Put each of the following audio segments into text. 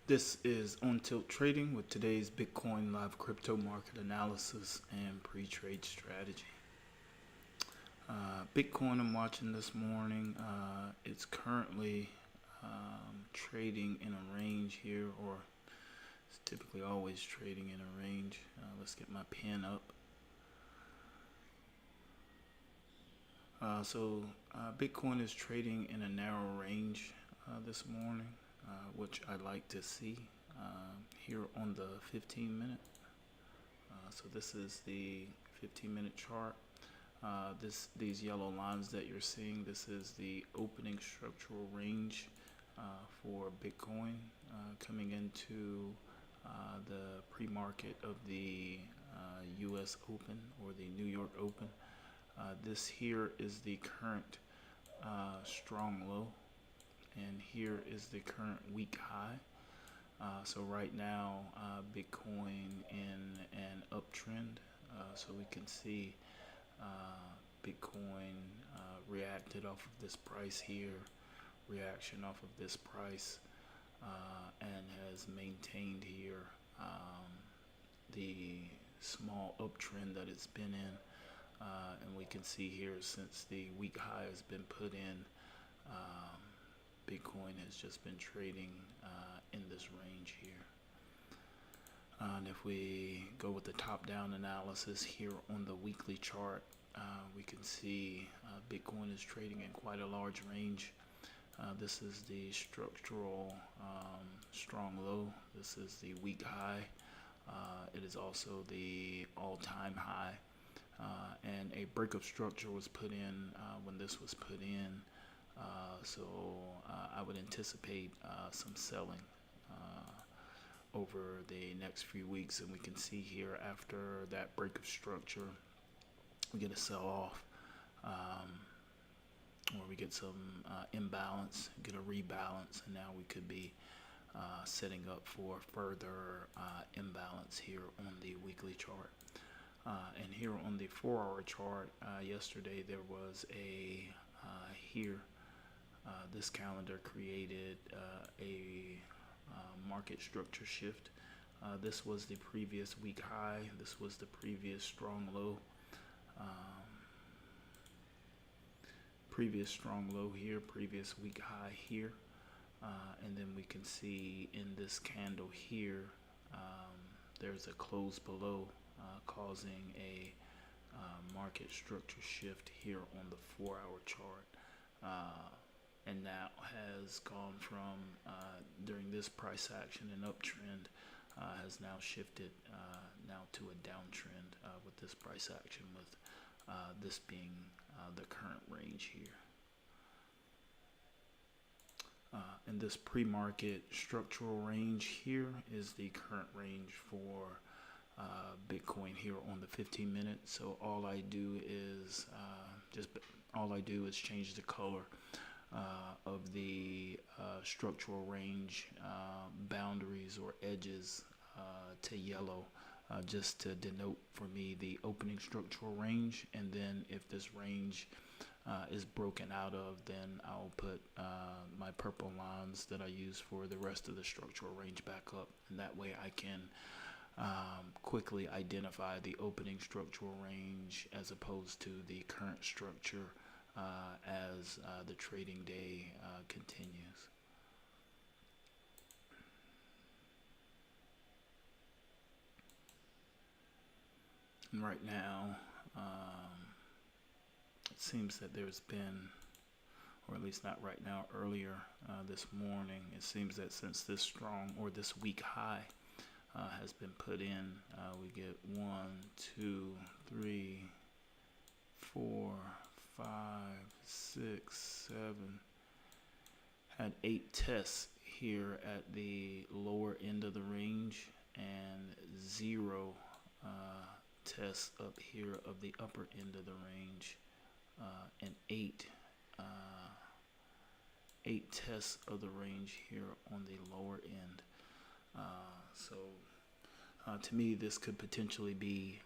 This is On Tilt Trading with today's Bitcoin live crypto market analysis and pre-trade strategy. Bitcoin I'm watching this morning. It's currently trading in a range here, or it's typically always trading in a range. Let's get my pen up. Bitcoin is trading in a narrow range this morning, which I like to see here on the 15-minute. So this is the 15-minute chart. These yellow lines that you're seeing, this is the opening structural range for Bitcoin coming into the pre-market of the US Open or the New York Open. This here is the current strong low, and here is the current week high. So right now, Bitcoin in an uptrend. So we can see Bitcoin reacted off of this price here, reaction off of this price, and has maintained here the small uptrend that it's been in. And we can see here since the week high has been put in, Bitcoin has just been trading in this range here. And if we go with the top-down analysis here on the weekly chart, we can see Bitcoin is trading in quite a large range. This is the structural strong low. This is the week high. It is also the all-time high. And a break of structure was put in when this was put in. So I would anticipate some selling over the next few weeks, and we can see here after that break of structure we get a sell-off, or we get some imbalance, get a rebalance, and now we could be setting up for further imbalance here on the weekly chart. And here on the 4-hour chart, yesterday there was a this calendar created a market structure shift. This was the previous week high. This was the previous strong low. Previous strong low here, previous week high here. And then we can see in this candle here, there's a close below, causing a market structure shift here on the 4-hour chart, and now has gone from during this price action and uptrend, has now shifted now to a downtrend with this price action, with this being the current range here. And this pre-market structural range here is the current range for Bitcoin here on the 15-minute. So all I do is change the color of the structural range boundaries or edges to yellow, just to denote for me the opening structural range. And then if this range is broken out of, then I'll put my purple lines that I use for the rest of the structural range back up, and that way I can quickly identify the opening structural range as opposed to the current structure as the trading day continues. And right now, it seems that there's been, or at least not right now, earlier this morning, it seems that since this strong or this week high has been put in, we get 1, 2, 3, 4, 5, 6, 7, had 8 tests here at the lower end of the range, and 0 tests up here of the upper end of the range, and 8 tests of the range here on the lower end. So to me, this could potentially be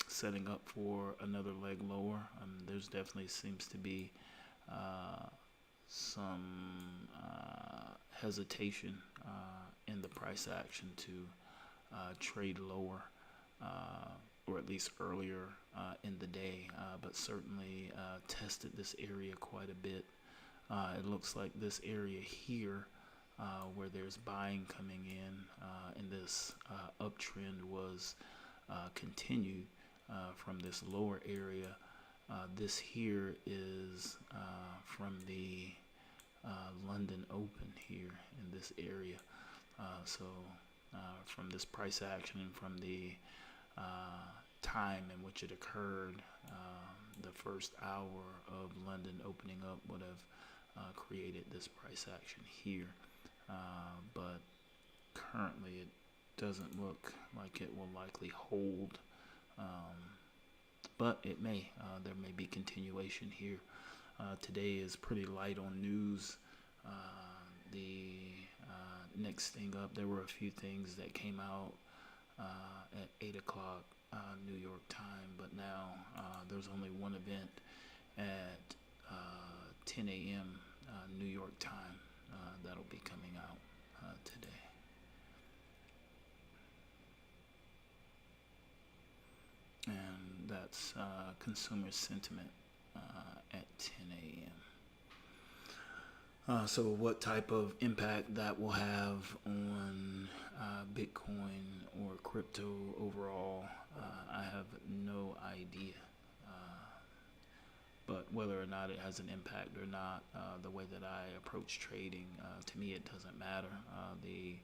setting up for another leg lower. There's definitely seems to be some hesitation in the price action to trade lower, or at least earlier in the day, but certainly tested this area quite a bit. It looks like this area here, where there's buying coming in this uptrend was continued from this lower area. This here is from the London Open here in this area. So from this price action and from the time in which it occurred, the first hour of London opening up would have created this price action here. But currently it doesn't look like it will likely hold. But it may. There may be continuation here. Today is pretty light on news. The next thing up, there were a few things that came out at 8 o'clock New York time, but now there's only one event at 10 a.m. New York time that'll be coming out today. And that's consumer sentiment at 10 a.m. So what type of impact that will have on Bitcoin or crypto overall, I have no idea. But whether or not it has an impact or not, the way that I approach trading, to me it doesn't matter. The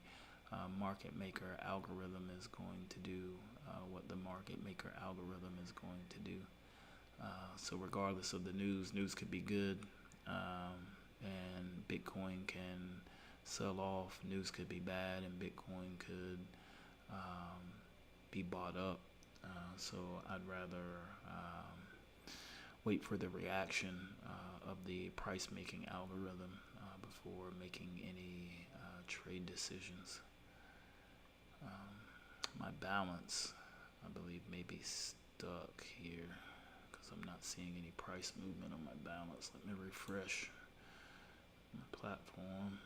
market maker algorithm is going to do what the market maker algorithm is going to do. So regardless of the news could be good, and Bitcoin can sell off. News could be bad, and Bitcoin could be bought up. So I'd rather wait for the reaction of the price making algorithm before making any trade decisions. My balance, I believe, may be stuck here because I'm not seeing any price movement on my balance. Let me refresh my platform.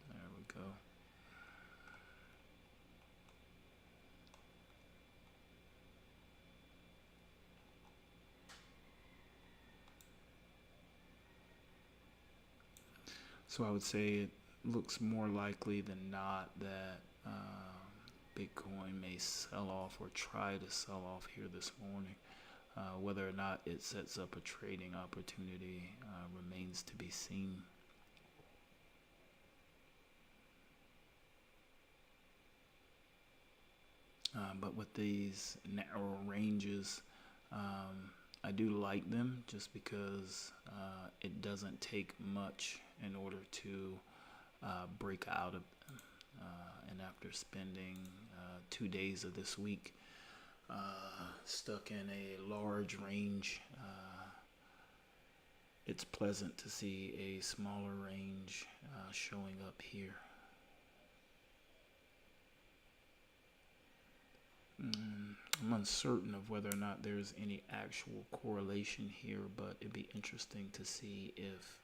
There we go. So I would say it looks more likely than not that Bitcoin may sell off or try to sell off here this morning. Whether or not it sets up a trading opportunity remains to be seen. But with these narrow ranges, I do like them just because it doesn't take much in order to break out of them. And after spending 2 days of this week stuck in a large range, it's pleasant to see a smaller range showing up here. I'm uncertain of whether or not there's any actual correlation here, but it'd be interesting to see if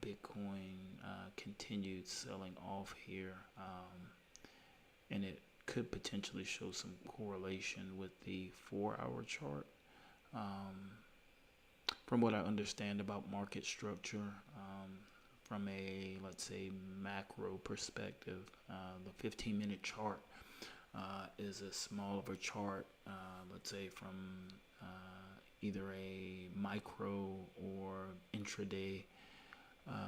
Bitcoin continued selling off here, and it could potentially show some correlation with the 4-hour chart. From what I understand about market structure, from a, let's say, macro perspective, the 15-minute chart is as small of a chart, let's say from either a micro or intraday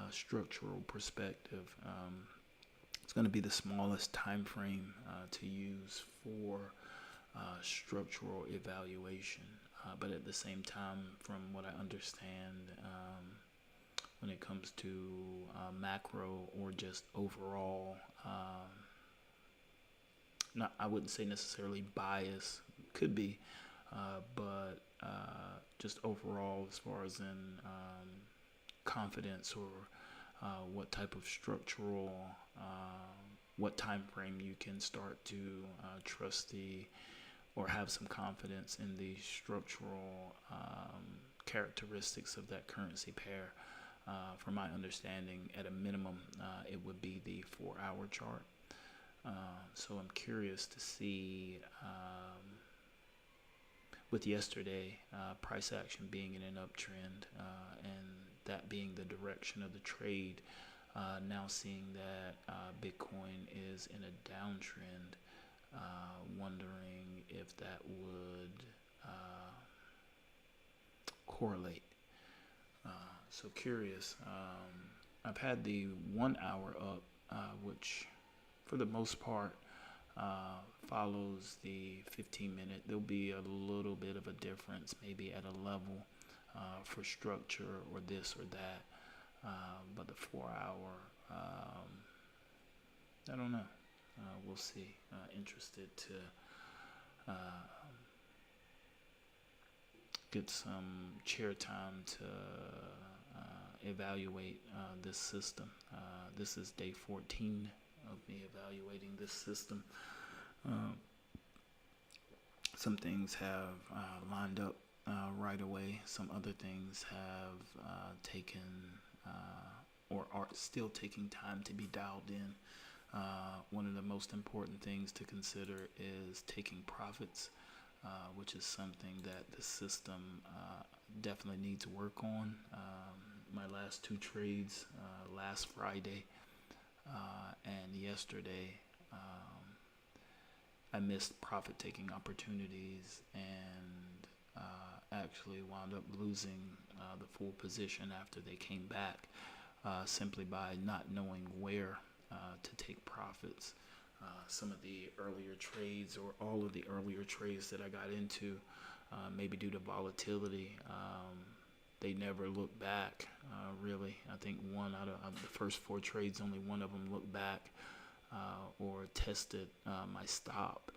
structural perspective. It's going to be the smallest time frame to use for structural evaluation. But at the same time, from what I understand, when it comes to macro or just overall, not, I wouldn't say necessarily bias, could be, but just overall as far as in confidence or what type of structural, what time frame you can start to trust the or have some confidence in the structural characteristics of that currency pair. From my understanding, at a minimum, it would be the 4-hour chart. So I'm curious to see, with yesterday, price action being in an uptrend, and that being the direction of the trade, now seeing that Bitcoin is in a downtrend, wondering if that would correlate. So curious. I've had the 1 hour up, which for the most part follows the 15-minute. There'll be a little bit of a difference, maybe at a level for structure or this or that. But the 4-hour, I don't know. We'll see. Interested to get some chair time to evaluate this system. This is day 14 of me evaluating this system. Some things have lined up right away. Some other things have taken or are still taking time to be dialed in. One of the most important things to consider is taking profits, which is something that the system definitely needs to work on. My last 2 trades, last Friday and yesterday, I missed profit-taking opportunities and actually wound up losing the full position after they came back, simply by not knowing where to take profits. Some of the earlier trades, or all of the earlier trades that I got into, maybe due to volatility, they never looked back, really. I think one out of the first 4 trades, only one of them looked back or tested my stop,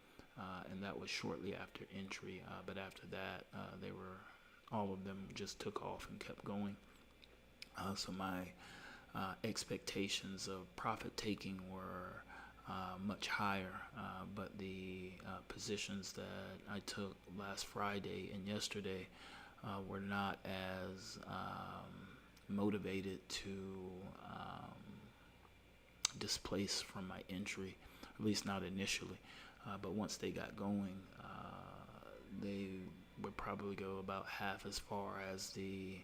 and that was shortly after entry. But after that, all of them just took off and kept going. So my expectations of profit taking were much higher, but the positions that I took last Friday and yesterday were not as motivated to displace from my entry, at least not initially. But once they got going, they would probably go about half as far as the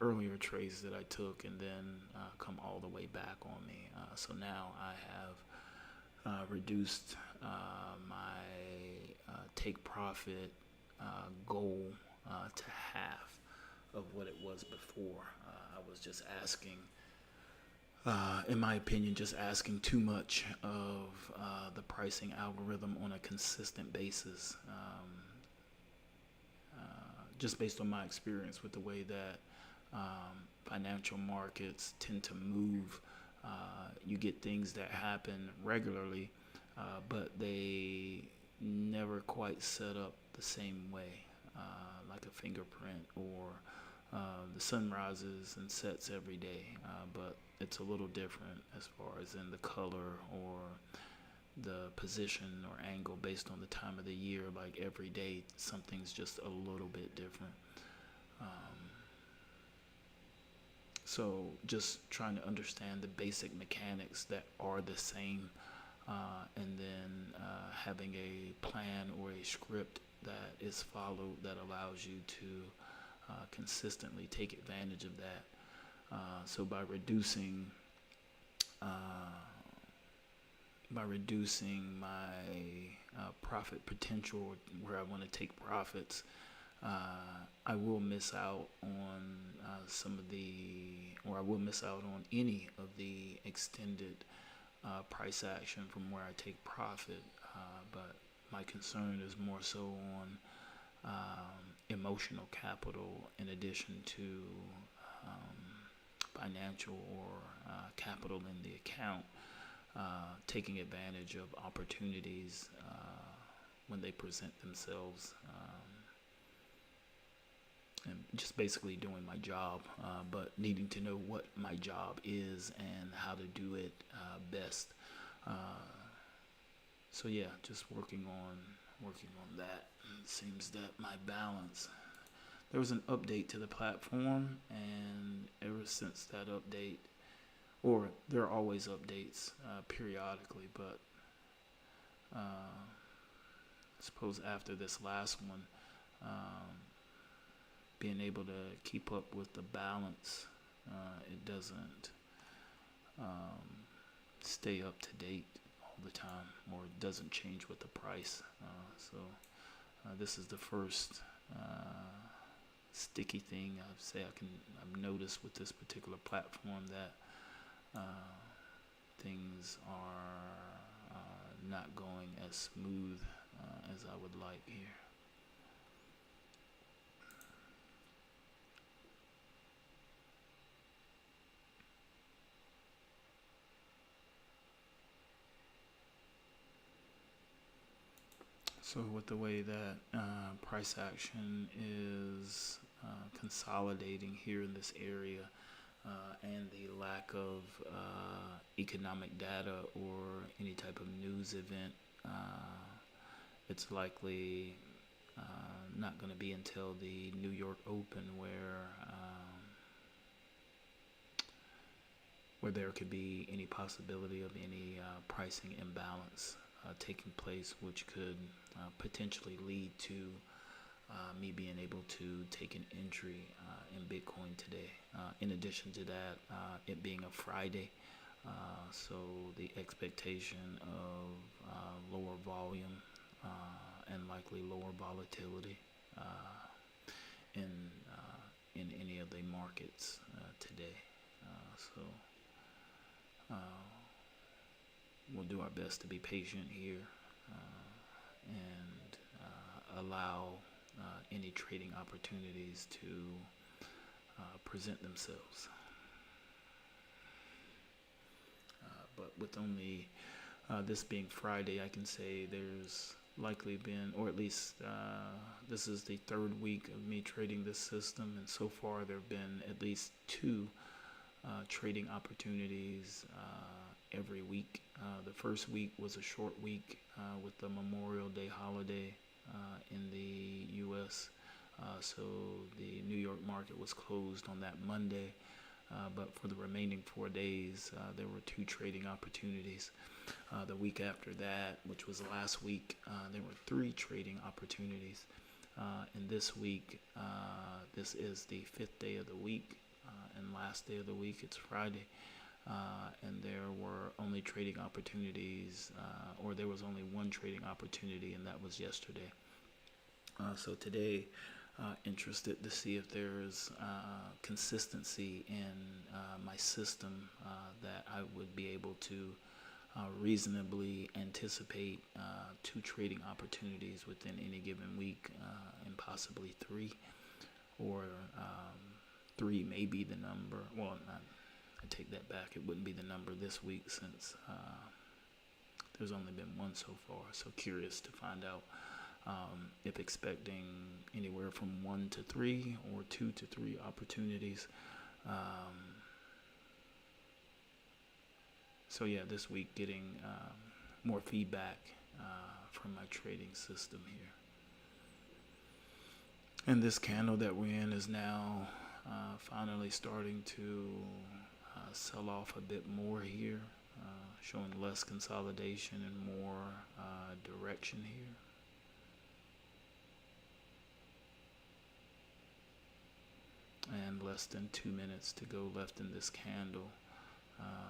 earlier trades that I took, and then come all the way back on me. So now I have reduced my take profit goal to half of what it was before. I was just asking, in my opinion, just asking too much of the pricing algorithm on a consistent basis, just based on my experience with the way that financial markets tend to move. You get things that happen regularly, but they never quite set up the same way, like a fingerprint, or the sun rises and sets every day, but it's a little different as far as in the color or the position or angle based on the time of the year. Like every day, something's just a little bit different. So just trying to understand the basic mechanics that are the same, and then having a plan or a script that is followed that allows you to consistently take advantage of that. So by reducing my profit potential, where I want to take profits, I will miss out on I will miss out on any of the extended price action from where I take profit. But my concern is more so on emotional capital, in addition to financial or capital in the account, taking advantage of opportunities when they present themselves, and just basically doing my job, but needing to know what my job is and how to do it best. So yeah, just working on working on that. It seems that my balance, there was an update to the platform, and ever since that update, or there are always updates periodically, but I suppose after this last one, being able to keep up with the balance, it doesn't stay up to date all the time, or it doesn't change with the price. So this is the first sticky thing I've noticed with this particular platform, that things are not going as smooth as I would like here. So with the way that price action is consolidating here in this area, and the lack of economic data or any type of news event, it's likely not going to be until the New York Open where there could be any possibility of any pricing imbalance taking place, which could potentially lead to me being able to take an entry in Bitcoin today. In addition to that, it being a Friday, so the expectation of lower volume and likely lower volatility in any of the markets today. So we'll do our best to be patient here and allow any trading opportunities to present themselves. But with only this being Friday, I can say there's likely been, or at least this is the third week of me trading this system, and so far there have been at least two trading opportunities every week. The first week was a short week with the Memorial Day holiday in the U.S. So the New York market was closed on that Monday, but for the remaining 4 days, there were two trading opportunities. The week after that, which was last week, there were three trading opportunities. And this week, this is the fifth day of the week, and last day of the week, it's Friday. And there were only trading opportunities, or there was only one trading opportunity, and that was yesterday. So today, interested to see if there's consistency in my system that I would be able to reasonably anticipate two trading opportunities within any given week, and possibly three, or three may be the number. Well, I take that back. It wouldn't be the number this week since there's only been one so far. So curious to find out if expecting anywhere from 1 to 3 or 2 to 3 opportunities. So yeah, this week getting more feedback from my trading system here. And this candle that we're in is now finally starting to sell off a bit more here, showing less consolidation and more direction here. And less than 2 minutes to go left in this candle.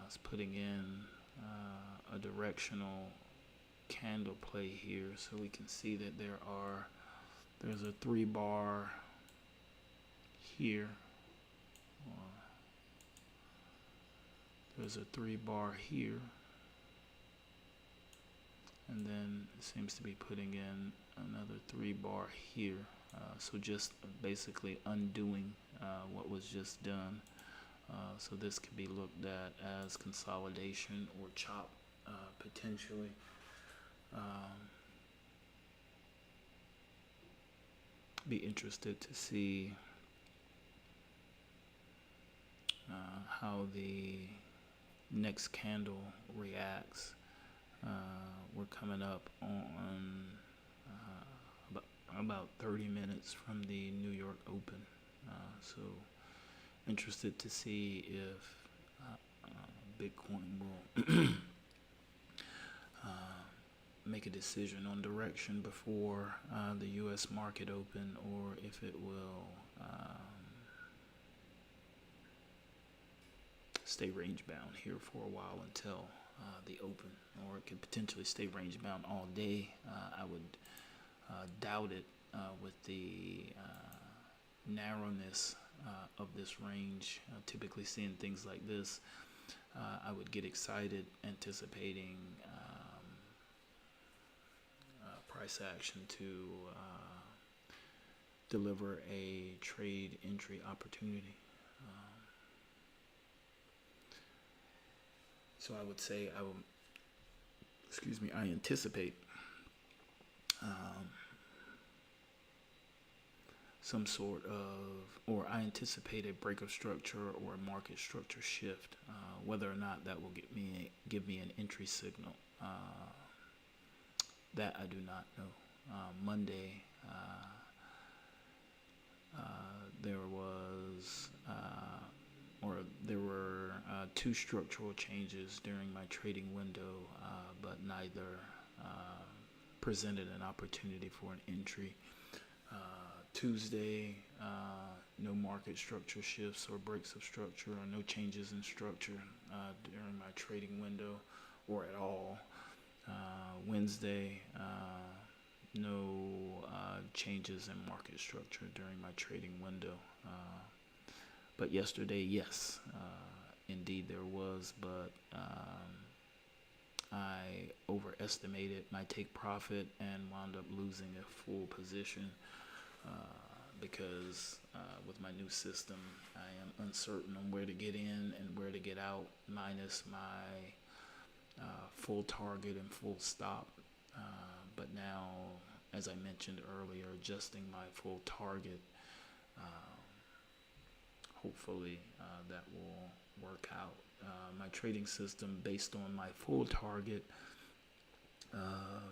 It's putting in a directional candle play here, so we can see that there's a 3-bar here. There's a 3-bar here, and then it seems to be putting in another 3-bar here. So just basically undoing what was just done. So this could be looked at as consolidation or chop potentially. Be interested to see how the next candle reacts. We're coming up on about 30 minutes from the New York Open. So interested to see if Bitcoin will make a decision on direction before the U.S. market open, or if it will stay range bound here for a while until the open, or it could potentially stay range bound all day. I would doubt it with the narrowness of this range. Typically seeing things like this, I would get excited anticipating price action to deliver a trade entry opportunity. So I would say I anticipate some sort of, or I anticipate a break of structure or a market structure shift. Whether or not that will give me an entry signal, that I do not know. Monday, there were two structural changes during my trading window, but neither presented an opportunity for an entry. Tuesday, no market structure shifts or breaks of structure, or no changes in structure during my trading window, or at all. Wednesday, no changes in market structure during my trading window. But yesterday, yes, indeed there was, but I overestimated my take profit and wound up losing a full position because with my new system, I am uncertain on where to get in and where to get out, minus my full target and full stop. But now, as I mentioned earlier, adjusting my full target, hopefully that will work out. My trading system, based on my full target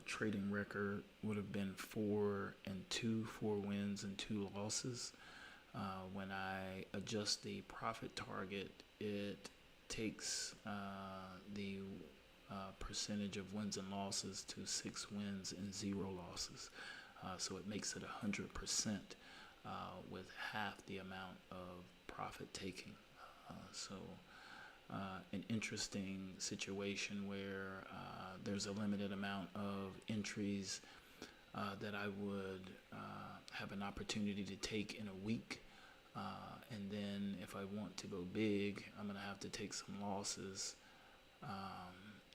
trading record, would have been 4-2, 4 wins and 2 losses. When I adjust the profit target, it takes the percentage of wins and losses to 6 wins and 0 losses. So it makes it 100% with half the amount of profit taking. So an interesting situation where there's a limited amount of entries that I would have an opportunity to take in a week. And then if I want to go big, I'm going to have to take some losses.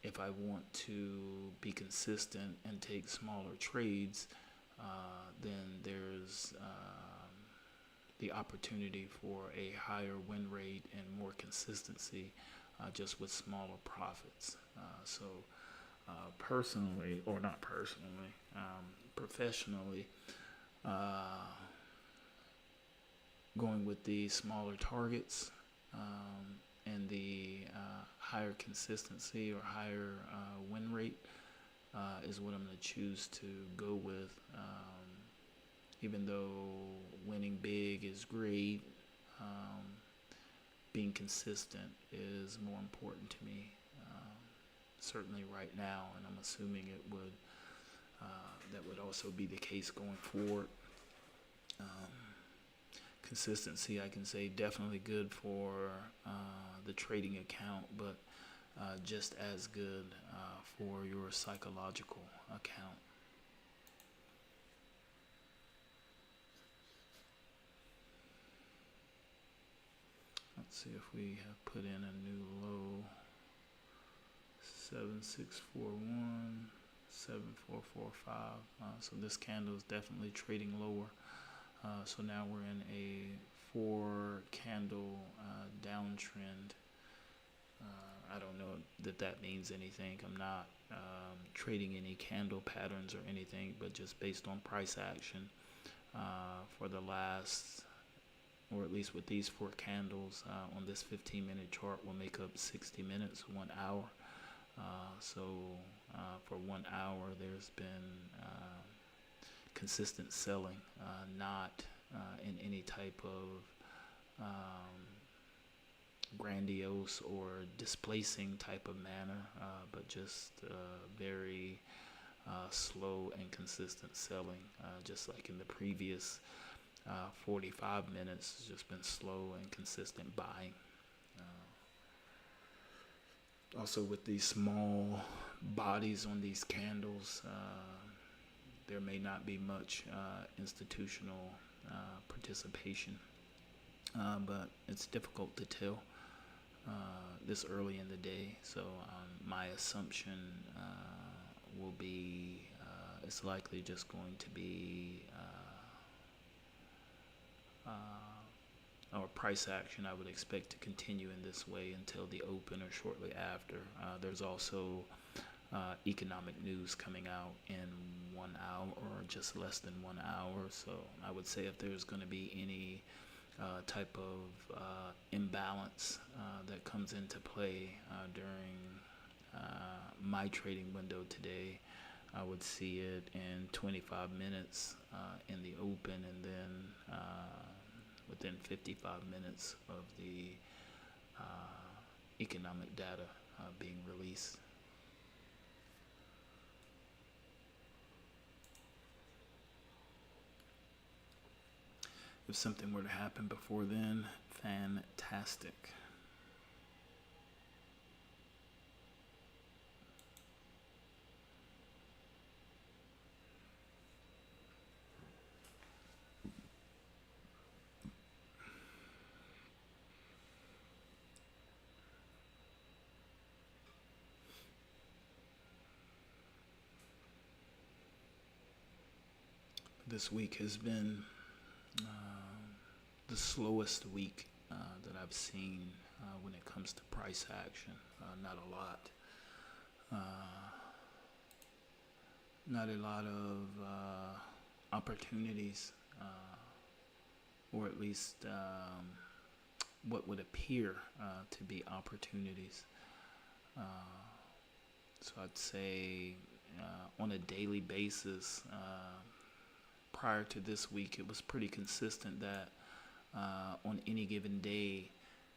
If I want to be consistent and take smaller trades, then there's the opportunity for a higher win rate and more consistency just with smaller profits. So personally, or not personally, professionally, going with the smaller targets and the higher consistency or higher win rate is what I'm going to choose to go with. Even though winning big is great, being consistent is more important to me, certainly right now, and I'm assuming that would also be the case going forward. Consistency, I can say, definitely good for the trading account, but just as good for your psychological account. Let's see if we have put in a new low. 7641, 7445. So this candle is definitely trading lower. So now we're in a 4 candle downtrend. I don't know that means anything. I'm not trading any candle patterns or anything, but just based on price action for the last, or at least with these 4 candles on this 15-minute chart, will make up 60 minutes, 1 hour. So for 1 hour, there's been consistent selling, not in any type of grandiose or displacing type of manner, but just very slow and consistent selling, just like in the previous 45 minutes. It's just been slow and consistent buying. Also, with these small bodies on these candles, there may not be much institutional participation, but it's difficult to tell this early in the day. So my assumption will be it's likely just going to be or price action. I would expect to continue in this way until the open or shortly after. There's also economic news coming out in 1 hour or just less than 1 hour. So I would say if there's going to be any type of imbalance that comes into play during my trading window today, I would see it in 25 minutes in the open, and then within 55 minutes of the economic data being released. If something were to happen before then, fantastic. This week has been the slowest week that I've seen when it comes to price action. Not a lot. Not a lot of opportunities, or at least what would appear to be opportunities. So I'd say on a daily basis, prior to this week, it was pretty consistent that on any given day,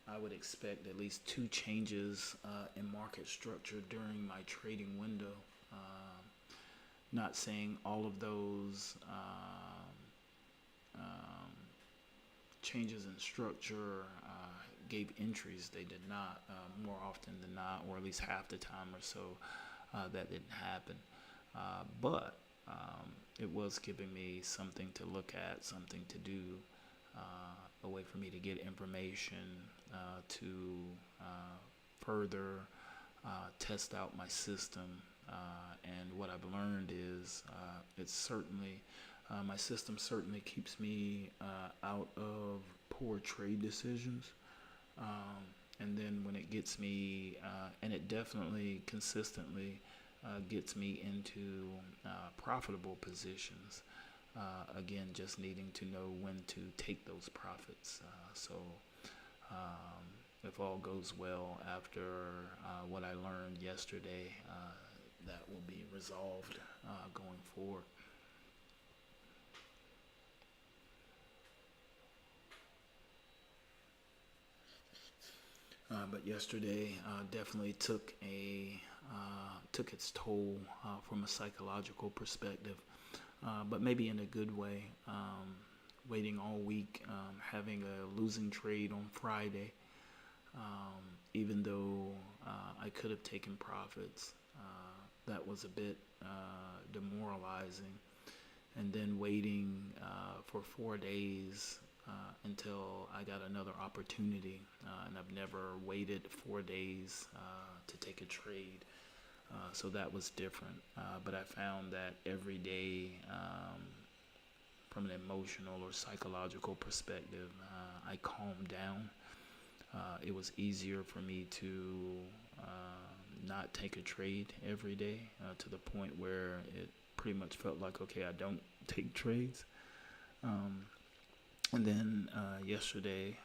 I would expect at least 2 changes in market structure during my trading window. Not saying all of those changes in structure gave entries. They did not, more often than not, or at least half the time or so, that didn't happen. But it was giving me something to look at, something to do, a way for me to get information, to further test out my system. And what I've learned is it's certainly, my system certainly keeps me out of poor trade decisions. And then when it gets me, and it definitely consistently gets me into profitable positions. Again, just needing to know when to take those profits. So if all goes well after what I learned yesterday, that will be resolved going forward. But yesterday definitely took its toll from a psychological perspective, but maybe in a good way. Waiting all week, having a losing trade on Friday, even though I could have taken profits. That was a bit demoralizing. And then waiting for 4 days until I got another opportunity. And I've never waited 4 days to take a trade. So that was different. But I found that every day, from an emotional or psychological perspective, I calmed down. It was easier for me to not take a trade every day, to the point where it pretty much felt like, okay, I don't take trades. And then yesterday,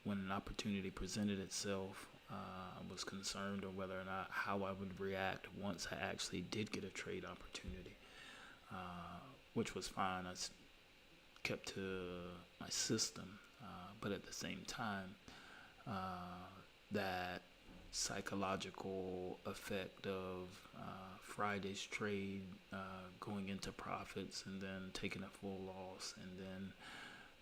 when an opportunity presented itself, I was concerned on whether or not how I would react once I actually did get a trade opportunity. which was fine. Kept to my system, but at the same time, that psychological effect of Friday's trade, going into profits and then taking a full loss, and then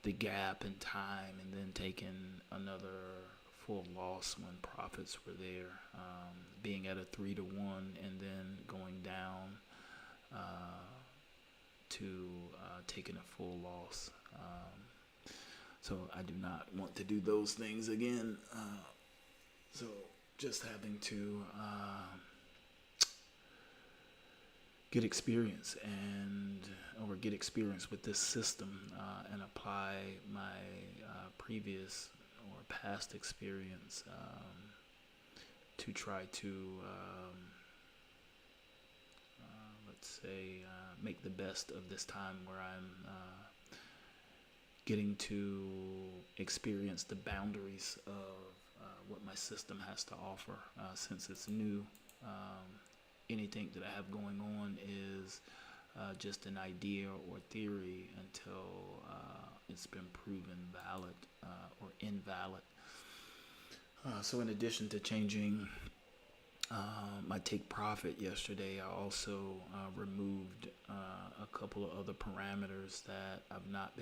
the gap in time, and then taking another full loss when profits were there, being at a 3-to-1 and then going down to taking a full loss. So I do not want to do those things again. So just having to get experience with this system, and apply my previous or past experience, to try to let's say make the best of this time where I'm getting to experience the boundaries of what my system has to offer, since it's new. Anything that I have going on is just an idea or theory until it's been proven valid or invalid. So in addition to changing my take profit yesterday, I also removed a couple of other parameters that I've not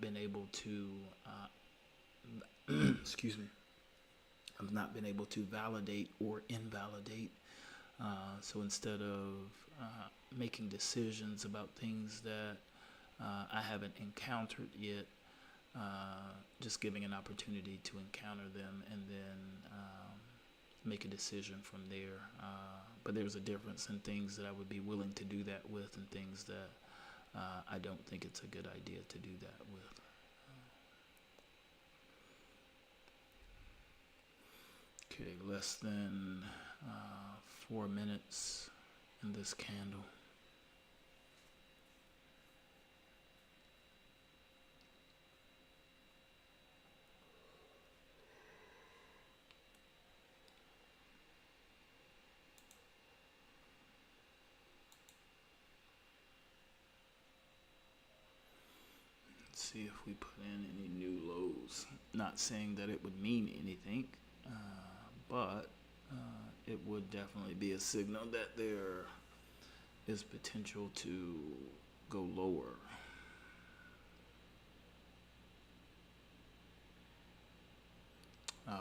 been able to excuse me, I've not been able to validate or invalidate. So instead of making decisions about things that I haven't encountered yet, just giving an opportunity to encounter them and then make a decision from there. But there's a difference in things that I would be willing to do that with and things that I don't think it's a good idea to do that with. Okay, less than 4 minutes in this candle. Let's see if we put in any new lows. Not saying that it would mean anything, but it would definitely be a signal that there is potential to go lower.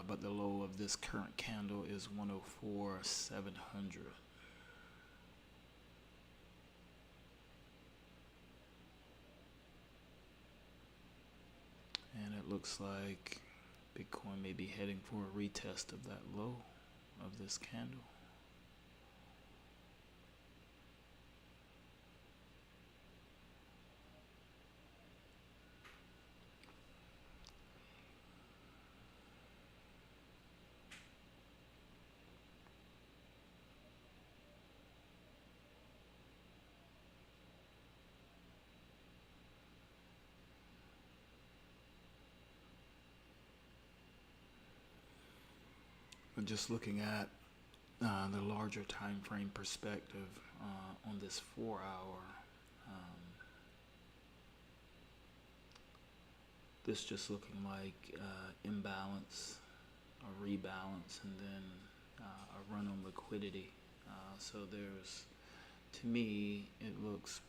But the low of this current candle is 104,700. And it looks like Bitcoin may be heading for a retest of that low of this candle. But just looking at the larger time frame perspective on this 4-hour, this just looking like imbalance, a rebalance, and then a run on liquidity. So there's, to me, it looks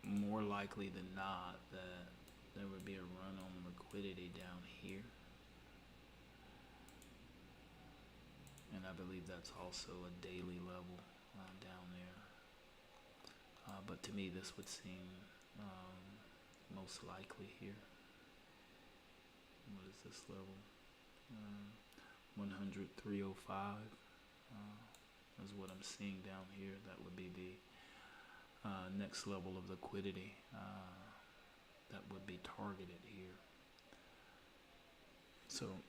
more likely than not that there would be a run on liquidity down here. And I believe that's also a daily level down there. But to me, this would seem most likely here. What is this level? 103.05 is what I'm seeing down here. That would be the next level of liquidity that would be targeted here. So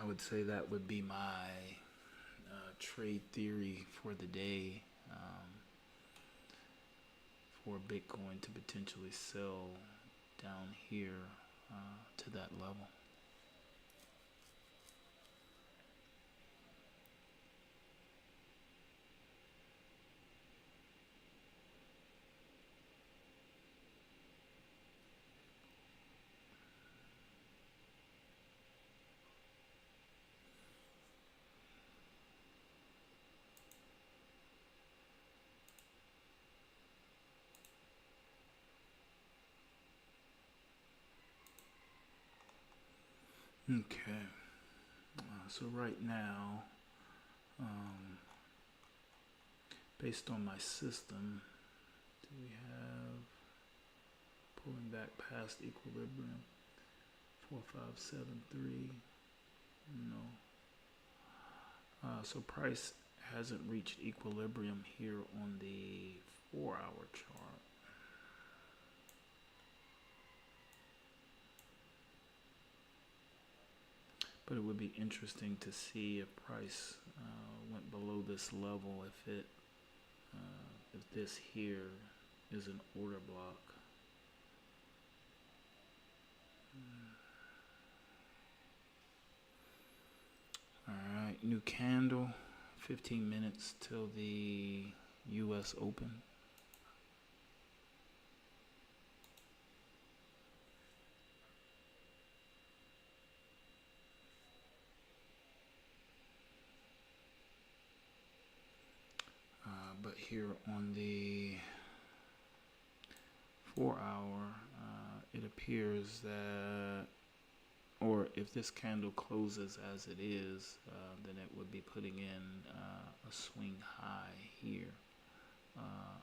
I would say that would be my trade theory for the day, for Bitcoin to potentially sell down here to that level. Okay. So right now, um, based on my system, do we have pulling back past equilibrium? 4573. No. So price hasn't reached equilibrium here on the 4-hour chart. But it would be interesting to see if price went below this level, if this here is an order block. All right, new candle, 15 minutes till the US Open. But here on the 4-hour, it appears that, or if this candle closes as it is, then it would be putting in a swing high here.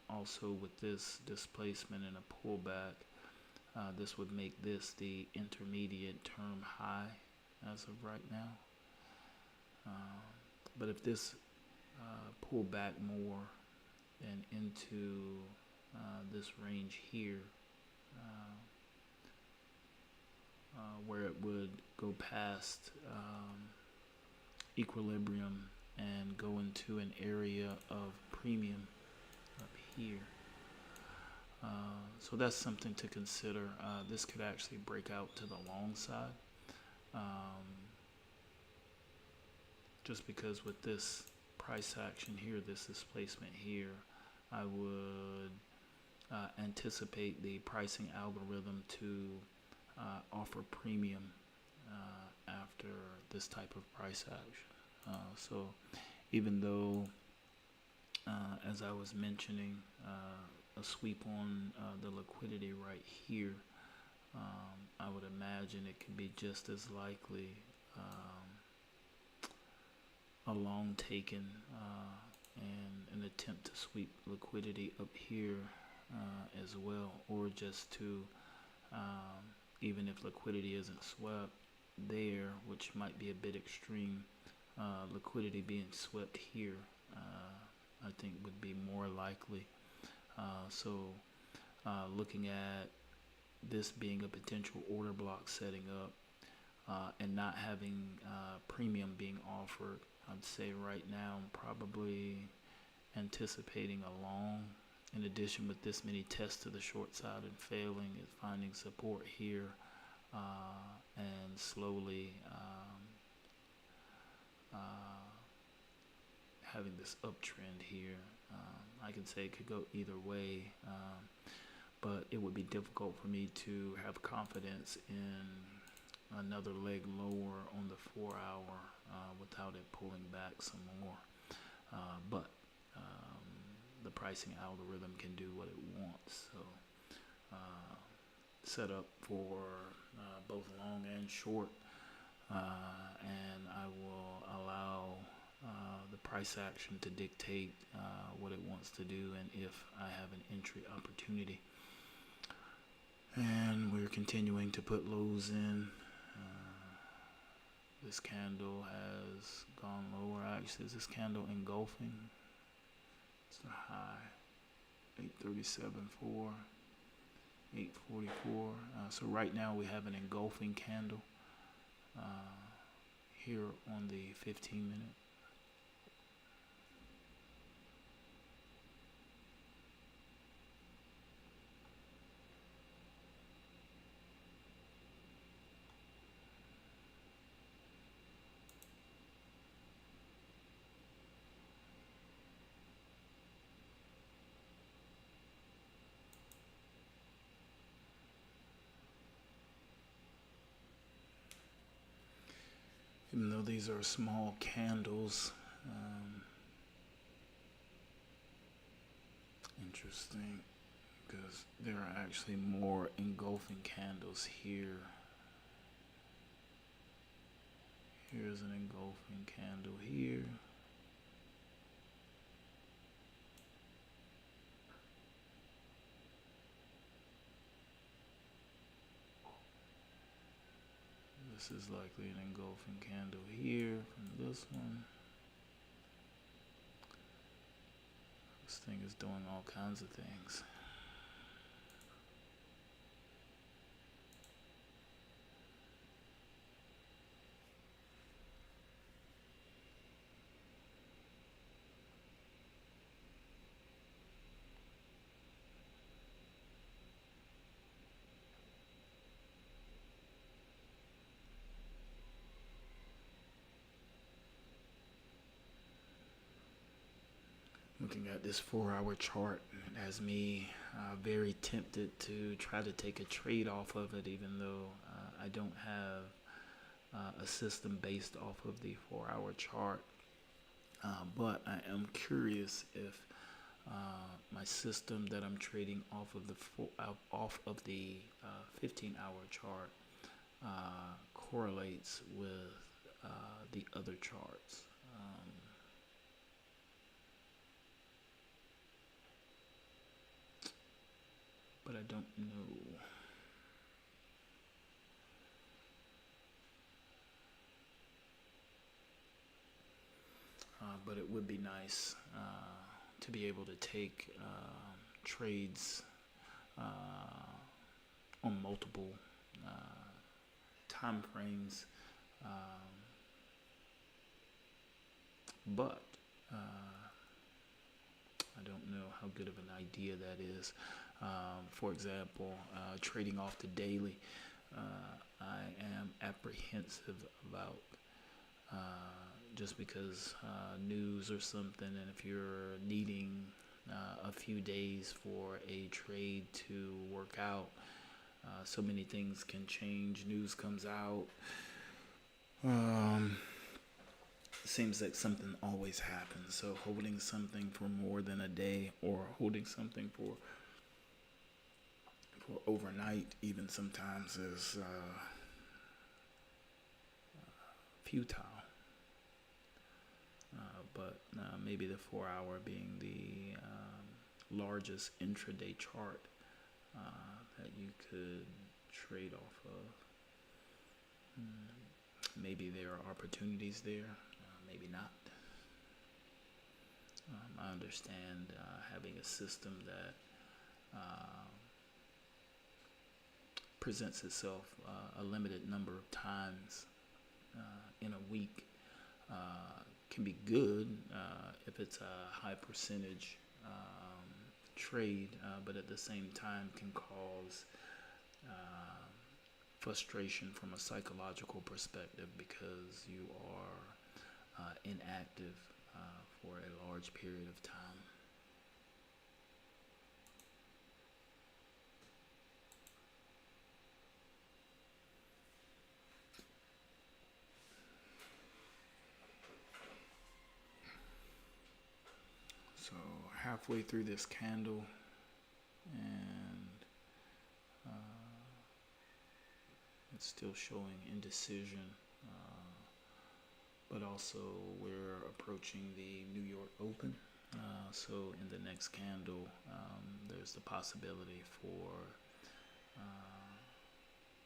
Also with this displacement and a pullback, this would make this the intermediate term high as of right now. But if this pull back more and into this range here, where it would go past equilibrium and go into an area of premium up here. So that's something to consider. This could actually break out to the long side. Just because with this price action here, this displacement here, I would anticipate the pricing algorithm to offer premium after this type of price action. So even though, as I was mentioning, a sweep on the liquidity right here, I would imagine it could be just as likely a long taken and an attempt to sweep liquidity up here as well, or just to even if liquidity isn't swept there, which might be a bit extreme, liquidity being swept here I think would be more likely. So looking at this being a potential order block setting up and not having premium being offered, I'd say right now I'm probably anticipating a long. In addition, with this many tests to the short side and failing, is finding support here and slowly having this uptrend here. I can say it could go either way, but it would be difficult for me to have confidence in another leg lower on the 4-hour without it pulling back some more. But the pricing algorithm can do what it wants. So set up for both long and short, and I will allow the price action to dictate what it wants to do and if I have an entry opportunity. And we're continuing to put lows in. This candle has gone lower. Actually, is this candle engulfing? It's the high, 837.4, 844. So right now we have an engulfing candle here on the 15 minute. Even though these are small candles, interesting, because there are actually more engulfing candles here. there's an engulfing candle here. This is likely an engulfing candle here from this one. This thing is doing all kinds of things. Looking at this 4-hour chart, it has me very tempted to try to take a trade off of it, even though I don't have a system based off of the 4-hour chart. But I am curious if my system that I'm trading off of the 15-hour chart correlates with the other charts. But I don't know. But it would be nice to be able to take trades on multiple time frames, but I don't know how good of an idea that is. For example, trading off the daily, I am apprehensive about just because news or something, and if you're needing a few days for a trade to work out, so many things can change. News comes out. It seems like something always happens. So holding something for more than a day, or holding something for overnight, even sometimes, is futile. But maybe the 4-hour being the largest intraday chart that you could trade off of. Maybe there are opportunities there, maybe not. I understand having a system that presents itself a limited number of times in a week can be good if it's a high percentage trade, but at the same time can cause frustration from a psychological perspective because you are inactive for a large period of time. So halfway through this candle, and it's still showing indecision, but also we're approaching the New York Open. So in the next candle, there's the possibility for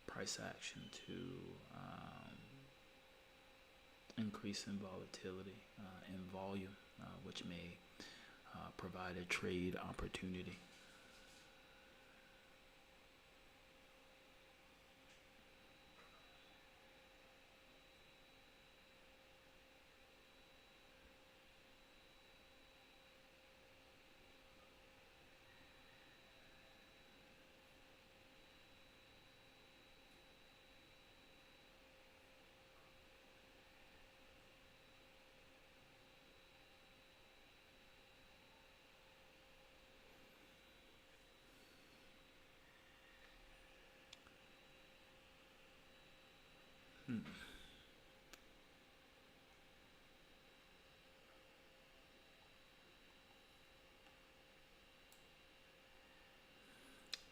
price action to increase in volatility and volume, which may provide a trade opportunity.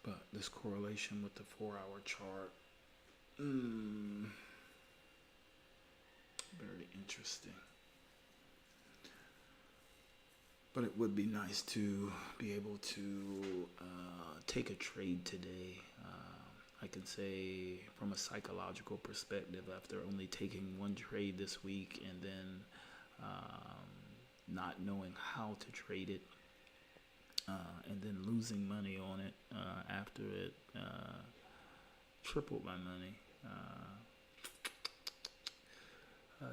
But this correlation with the 4-hour chart, very interesting. But it would be nice to be able to take a trade today. I can say from a psychological perspective, after only taking one trade this week and then not knowing how to trade it, and then losing money on it after it tripled my money.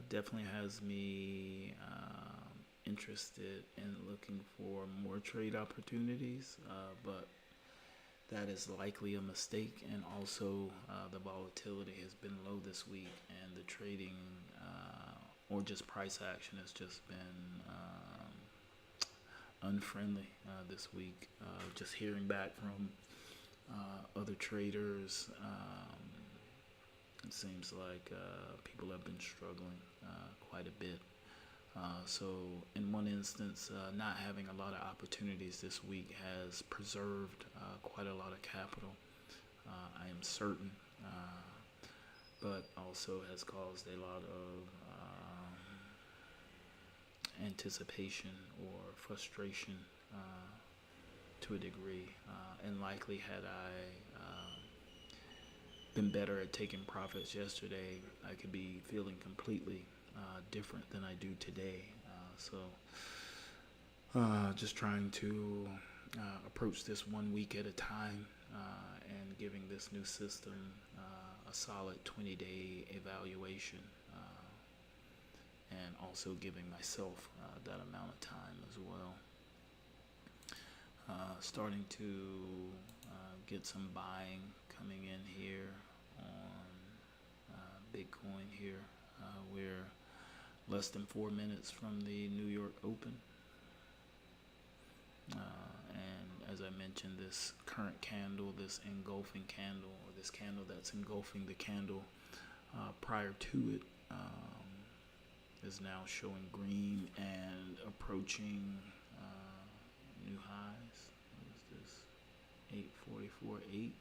Definitely has me interested in looking for more trade opportunities, but that is likely a mistake. And also, the volatility has been low this week, and the trading or just price action has just been unfriendly this week. Just hearing back from other traders, it seems like people have been struggling quite a bit. So in one instance, not having a lot of opportunities this week has preserved quite a lot of capital, I am certain, but also has caused a lot of anticipation or frustration to a degree, and likely had I been better at taking profits yesterday, I could be feeling completely different than I do today. Just trying to approach this 1 week at a time, and giving this new system a solid 20-day evaluation, and also giving myself that amount of time as well. Starting to get some buying coming in here on Bitcoin here. We're less than 4 minutes from the New York Open. And as I mentioned, this current candle, this engulfing candle, or this candle that's engulfing the candle prior to it, is now showing green and approaching new highs. What is this? 844.8.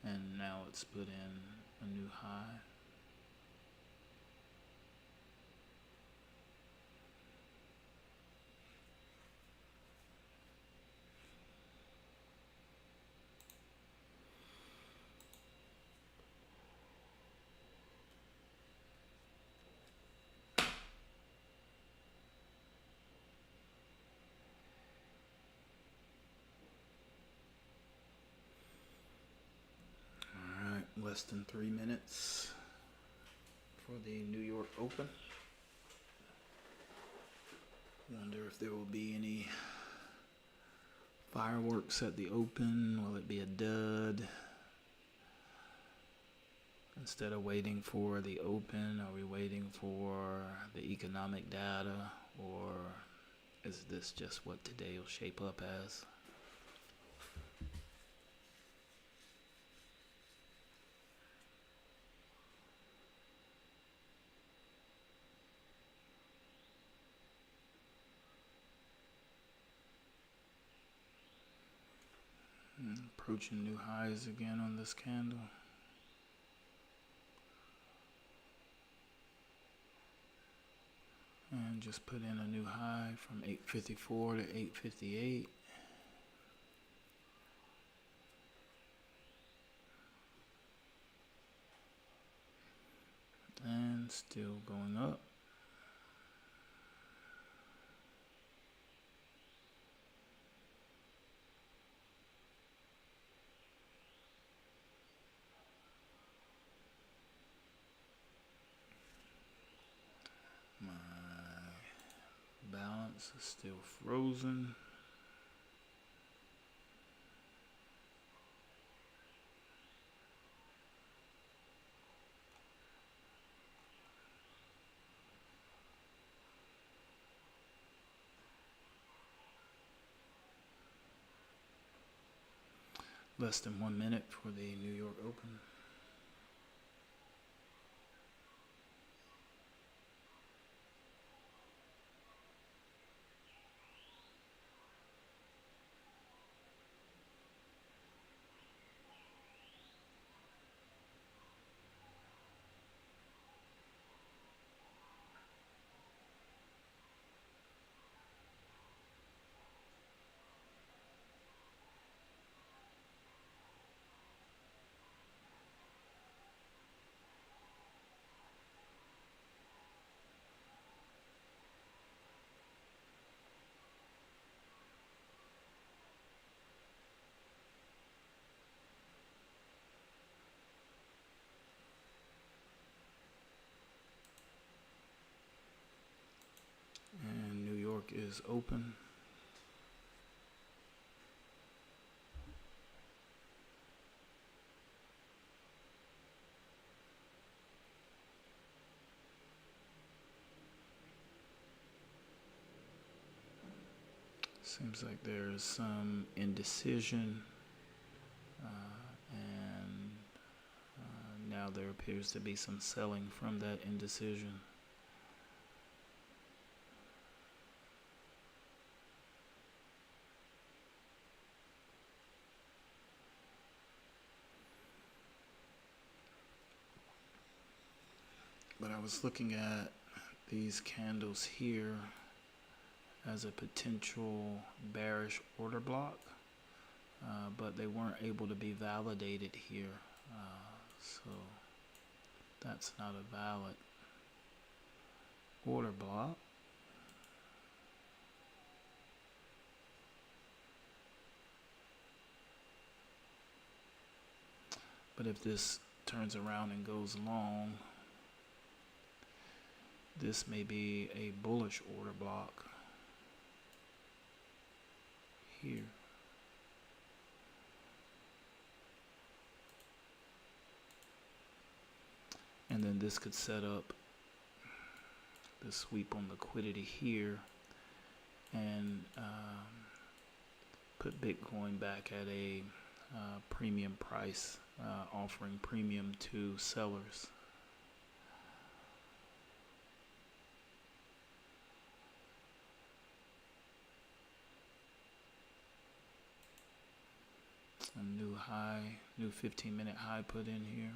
And now it's put in a new high. Less than 3 minutes for the New York Open. Wonder if there will be any fireworks at the Open. Will it be a dud? Instead of waiting for the Open, are we waiting for the economic data, or is this just what today will shape up as? Approaching new highs again on this candle. And just put in a new high from 854 to 858. And still going up. Balance is still frozen. Less than 1 minute for the New York Open. is open. Seems like there's some indecision, and now there appears to be some selling from that indecision. But I was looking at these candles here as a potential bearish order block, but they weren't able to be validated here, so that's not a valid order block. But if this turns around and goes long, this may be a bullish order block here. And then this could set up the sweep on liquidity here and put Bitcoin back at a premium price, offering premium to sellers. A new high, new 15-minute high put in here.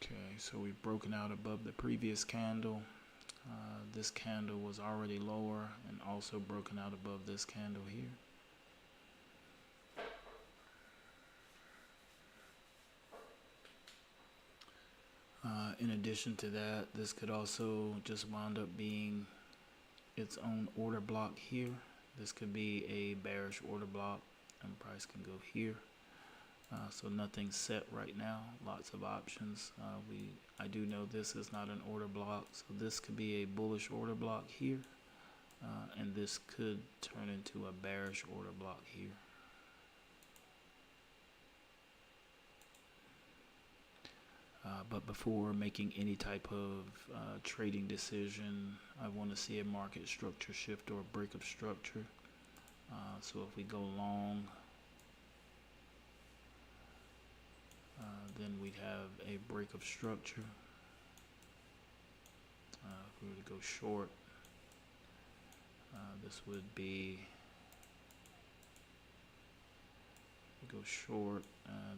Okay, so we've broken out above the previous candle. This candle was already lower and also broken out above this candle here. In addition to that, this could also just wind up being its own order block here. This could be a bearish order block and price can go here. So nothing's set right now, lots of options. I do know this is not an order block, so this could be a bullish order block here, and this could turn into a bearish order block here. But before making any type of trading decision, I want to see a market structure shift or a break of structure. So if we go long, then we'd have a break of structure. If we were to go short, this would be,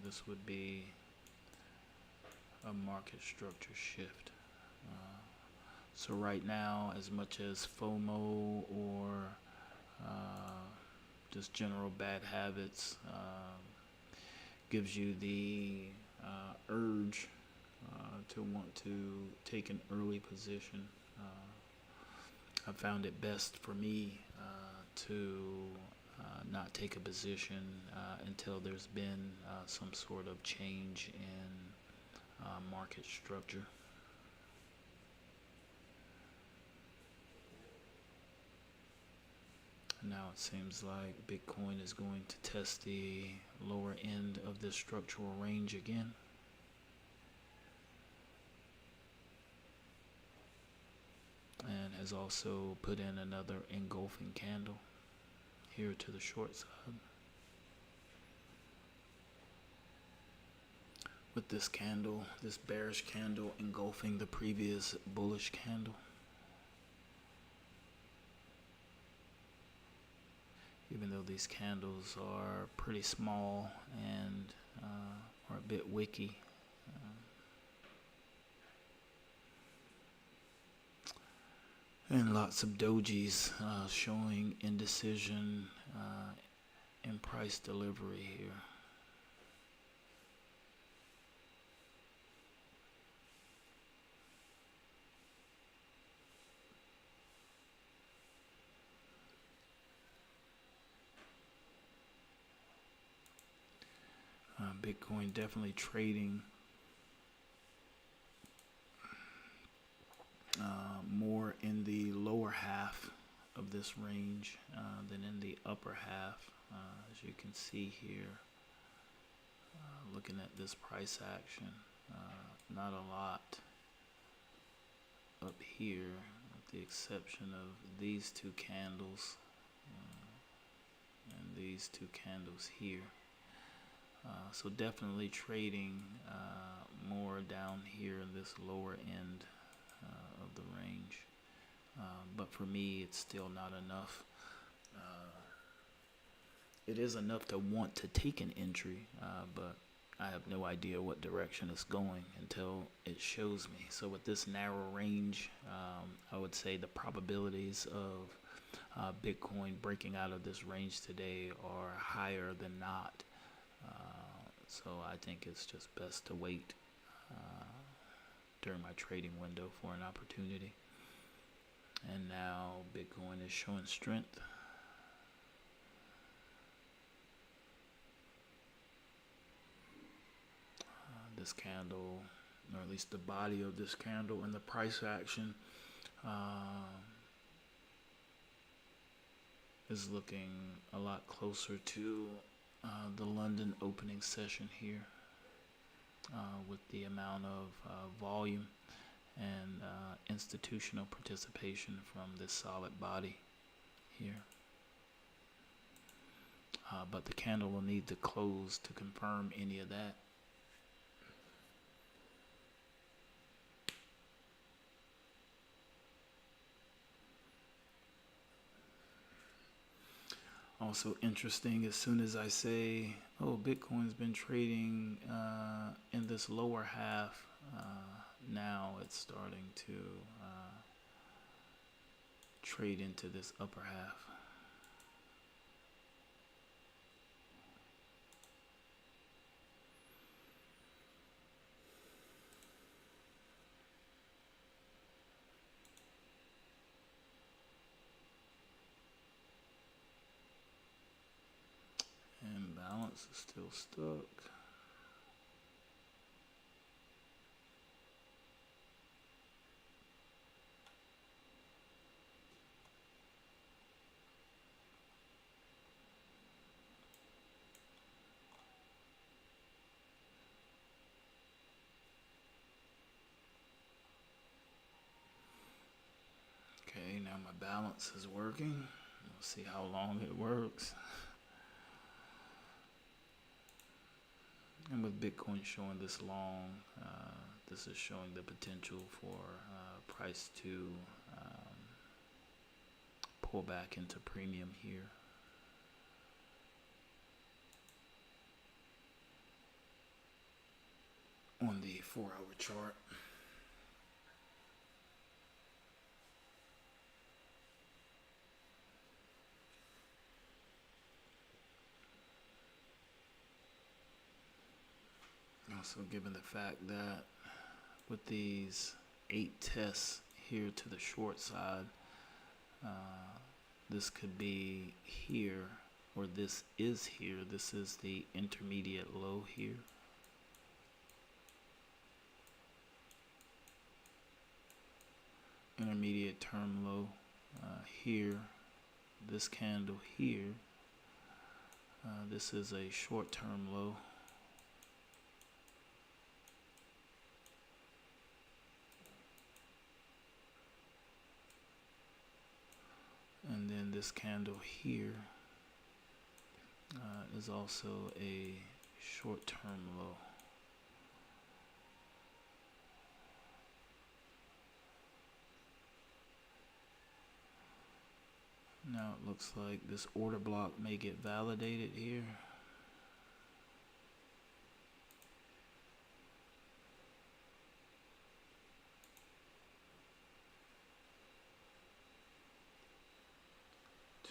this would be a market structure shift. So right now, as much as FOMO or just general bad habits gives you the urge to want to take an early position, I found it best for me to not take a position until there's been some sort of change in market structure. Now it seems like Bitcoin is going to test the lower end of this structural range again. And has also put in another engulfing candle here to the short side. With this candle, this bearish candle engulfing the previous bullish candle. Even though these candles are pretty small and are a bit wicky. And lots of dojis showing indecision in price delivery here. Bitcoin definitely trading more in the lower half of this range than in the upper half. As you can see here, looking at this price action, not a lot up here with the exception of these two candles and these two candles here. So definitely trading more down here in this lower end of the range. But for me, it's still not enough. It is enough to want to take an entry, but I have no idea what direction it's going until it shows me. So with this narrow range, I would say the probabilities of Bitcoin breaking out of this range today are higher than not. So I think it's just best to wait during my trading window for an opportunity. And now Bitcoin is showing strength. This candle, or at least the body of this candle and the price action, is looking a lot closer to the London opening session here, with the amount of volume and institutional participation from this solid body here. But the candle will need to close to confirm any of that. Also interesting, as soon as I say, oh, Bitcoin's been trading in this lower half, now it's starting to trade into this upper half. And balance is still stuck. Okay, now my balance is working. We'll see how long it works. And with Bitcoin showing this long, this is showing the potential for price to pull back into premium here. On the 4-hour chart. Also, given the fact that with these 8 tests here to the short side, this could be here, or this is here. This is the intermediate low here. Intermediate term low here. This candle here. This is a short-term low. And then this candle here is also a short-term low. Now it looks like this order block may get validated here.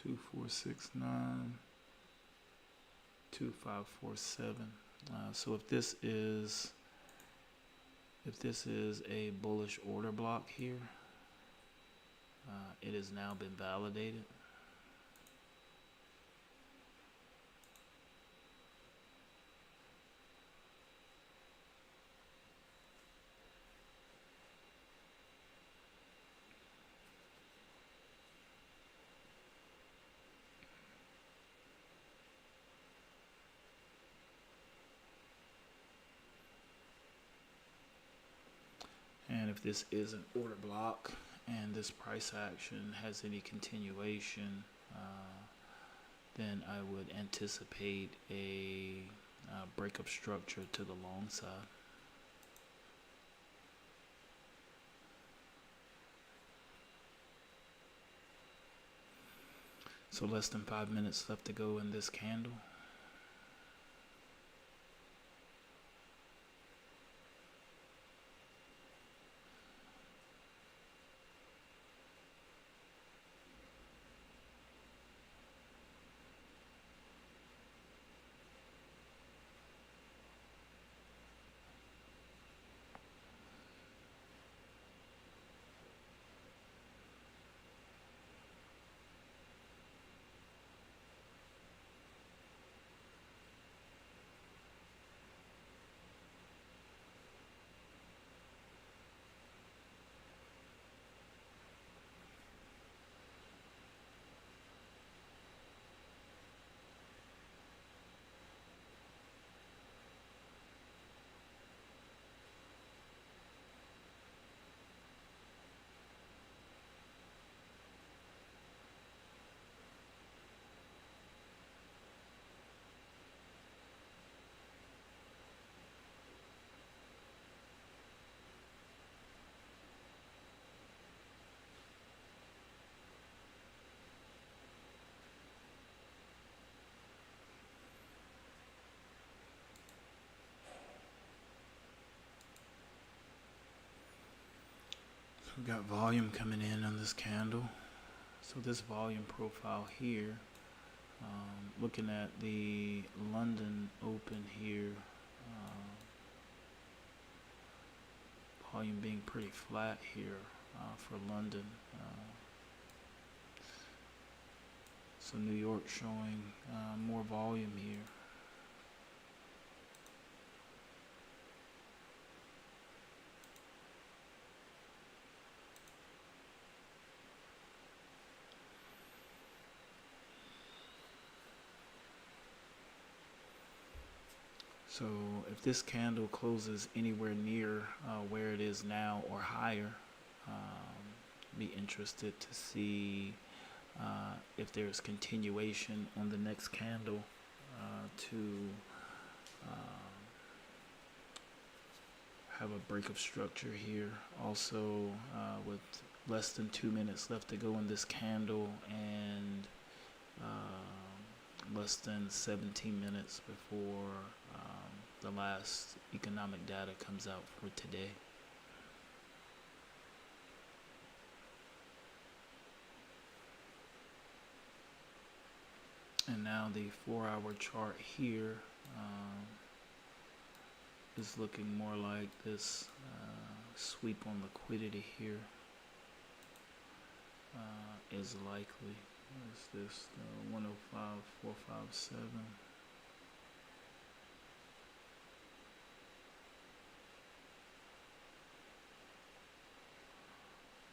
Two, 4, 6, 9, 2, 5, 4, 7. So if this is a bullish order block here, it has now been validated. And if this is an order block and this price action has any continuation, then I would anticipate a breakup structure to the long side. So less than 5 minutes left to go in this candle. We've got volume coming in on this candle. So this volume profile here, looking at the London open here, volume being pretty flat here for London. So New York showing more volume here. So if this candle closes anywhere near where it is now or higher, be interested to see if there's continuation on the next candle to have a breakup structure here. Also with less than 2 minutes left to go in this candle and less than 17 minutes before the last economic data comes out for today. And now the 4-hour chart here is looking more like this sweep on liquidity here is likely. What is this? 105,457.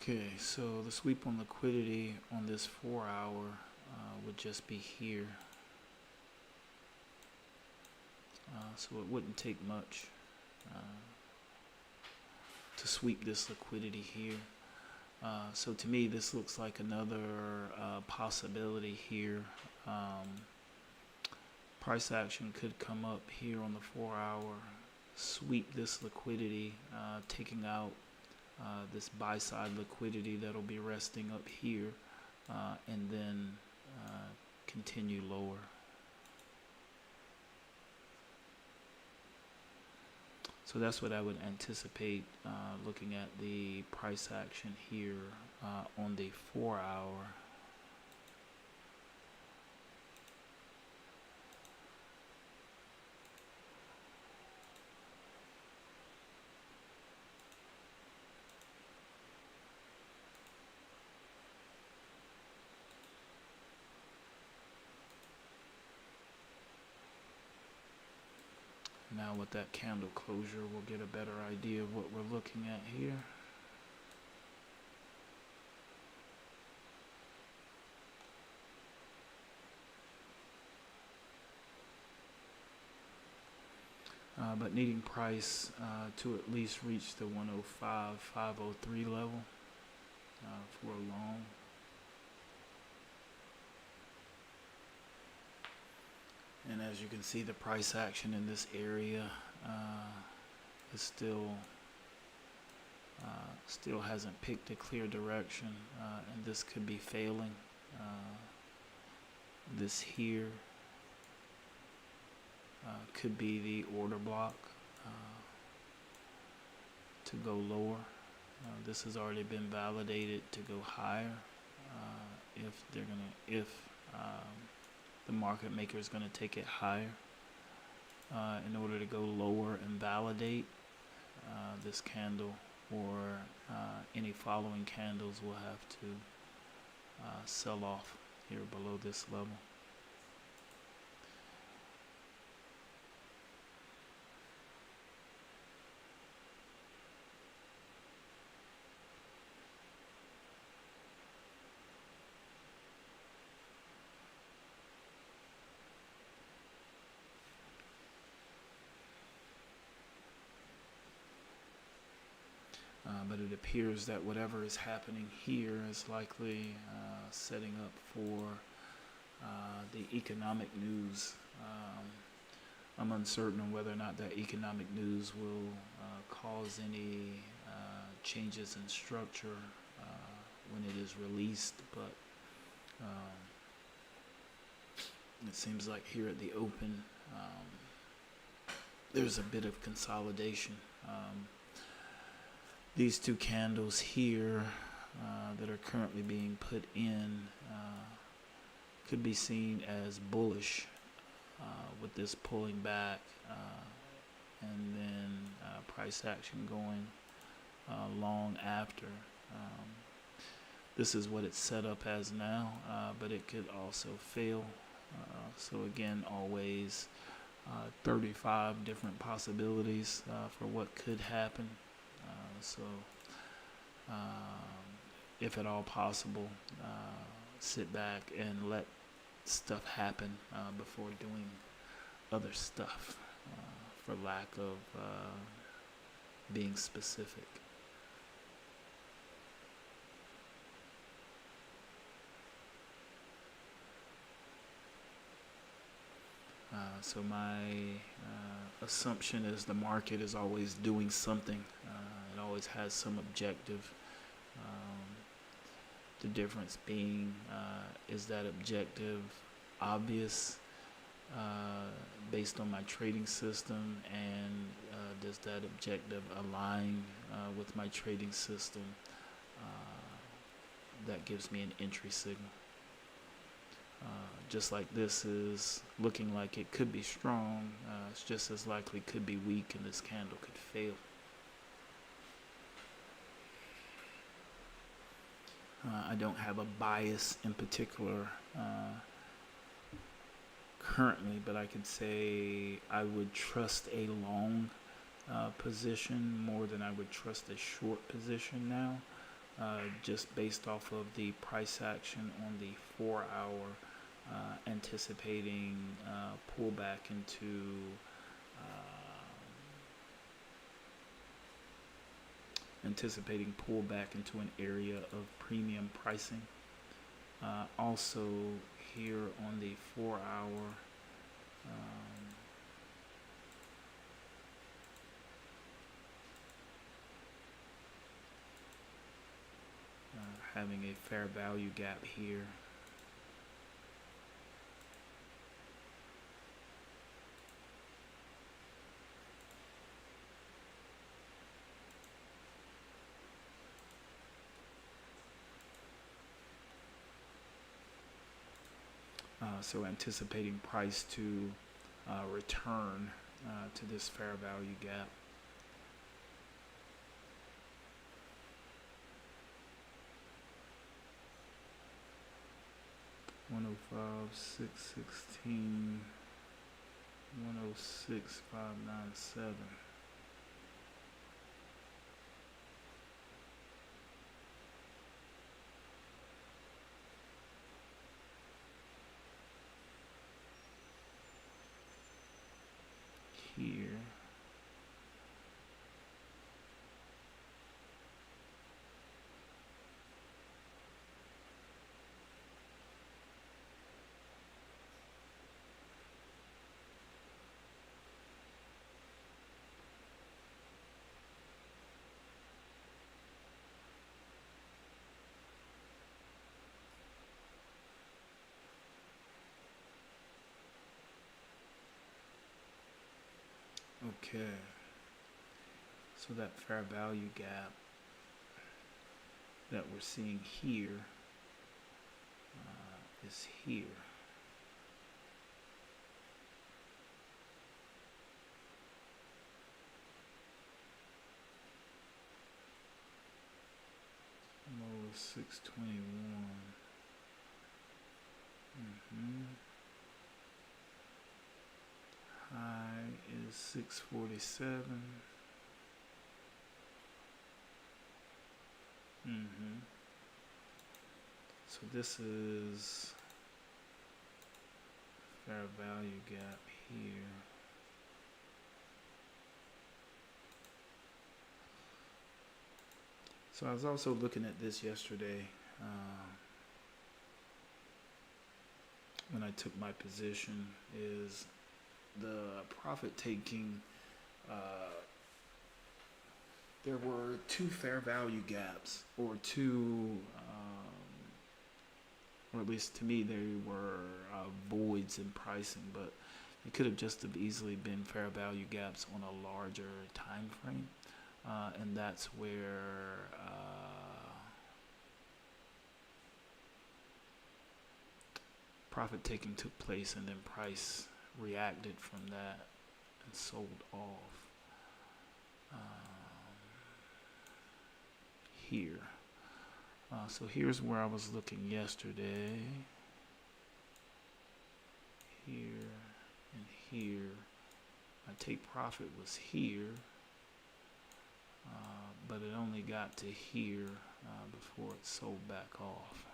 Okay, so the sweep on liquidity on this 4-hour would just be here. So it wouldn't take much to sweep this liquidity here. So to me, this looks like another possibility here. Price action could come up here on the 4-hour, sweep this liquidity, taking out this buy side liquidity that'll be resting up here, and then continue lower. So that's what I would anticipate looking at the price action here on the 4-hour. Now with that candle closure, we'll get a better idea of what we're looking at here. but needing price to at least reach the 105,503 level for a long. And as you can see, the price action in this area is still hasn't picked a clear direction, and this could be failing. This here could be the order block to go lower. This has already been validated to go higher. If the market maker is going to take it higher, in order to go lower and validate this candle, or any following candles will have to sell off here below this level. But it appears that whatever is happening here is likely setting up for the economic news. I'm uncertain on whether or not that economic news will cause any changes in structure when it is released, but it seems like here at the open there's a bit of consolidation. These two candles here that are currently being put in could be seen as bullish, with this pulling back and then price action going long after. This is what it's set up as now, but it could also fail. So again, always 35 different possibilities for what could happen. So if at all possible, sit back and let stuff happen before doing other stuff, for lack of being specific. So my assumption is the market is always doing something. It always has some objective. The difference being, is that objective obvious based on my trading system, and does that objective align with my trading system? That gives me an entry signal. Just like this is looking like it could be strong, it's just as likely could be weak, and this candle could fail. I don't have a bias in particular currently, but I could say I would trust a long position more than I would trust a short position now, just based off of the price action on the 4-hour, anticipating pullback into an area of premium pricing. Also here on the 4-hour, having a fair value gap here. So anticipating price to return to this fair value gap. $105,616, 106,597. Here. Okay. So that fair value gap that we're seeing here is here. Low is 621. High is 647. So this is fair value gap here. So I was also looking at this yesterday when I took my position, is the profit taking. There were two fair value gaps, or two, or at least to me, they were voids in pricing, but it could have just have easily been fair value gaps on a larger time frame, and that's where profit taking took place, and then price reacted from that and sold off here. So here's where I was looking yesterday. Here and here. My take profit was here, but it only got to here before it sold back off.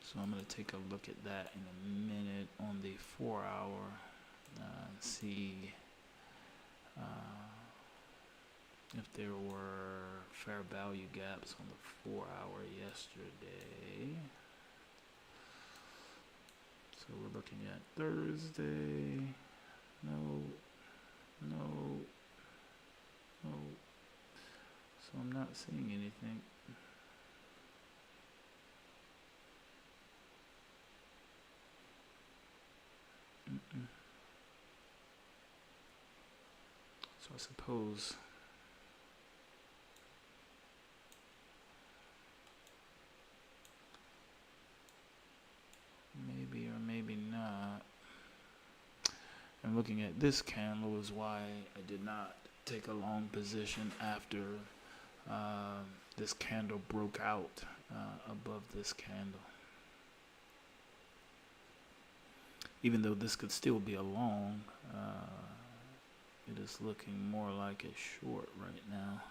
So I'm going to take a look at that in a minute on the 4 hour and see if there were fair value gaps on the 4 hour yesterday. So we're looking at Thursday. No. So I'm not seeing anything. So I suppose maybe or maybe not. And looking at this candle is why I did not take a long position after this candle broke out above this candle. Even though this could still be a long, it is looking more like a short right now.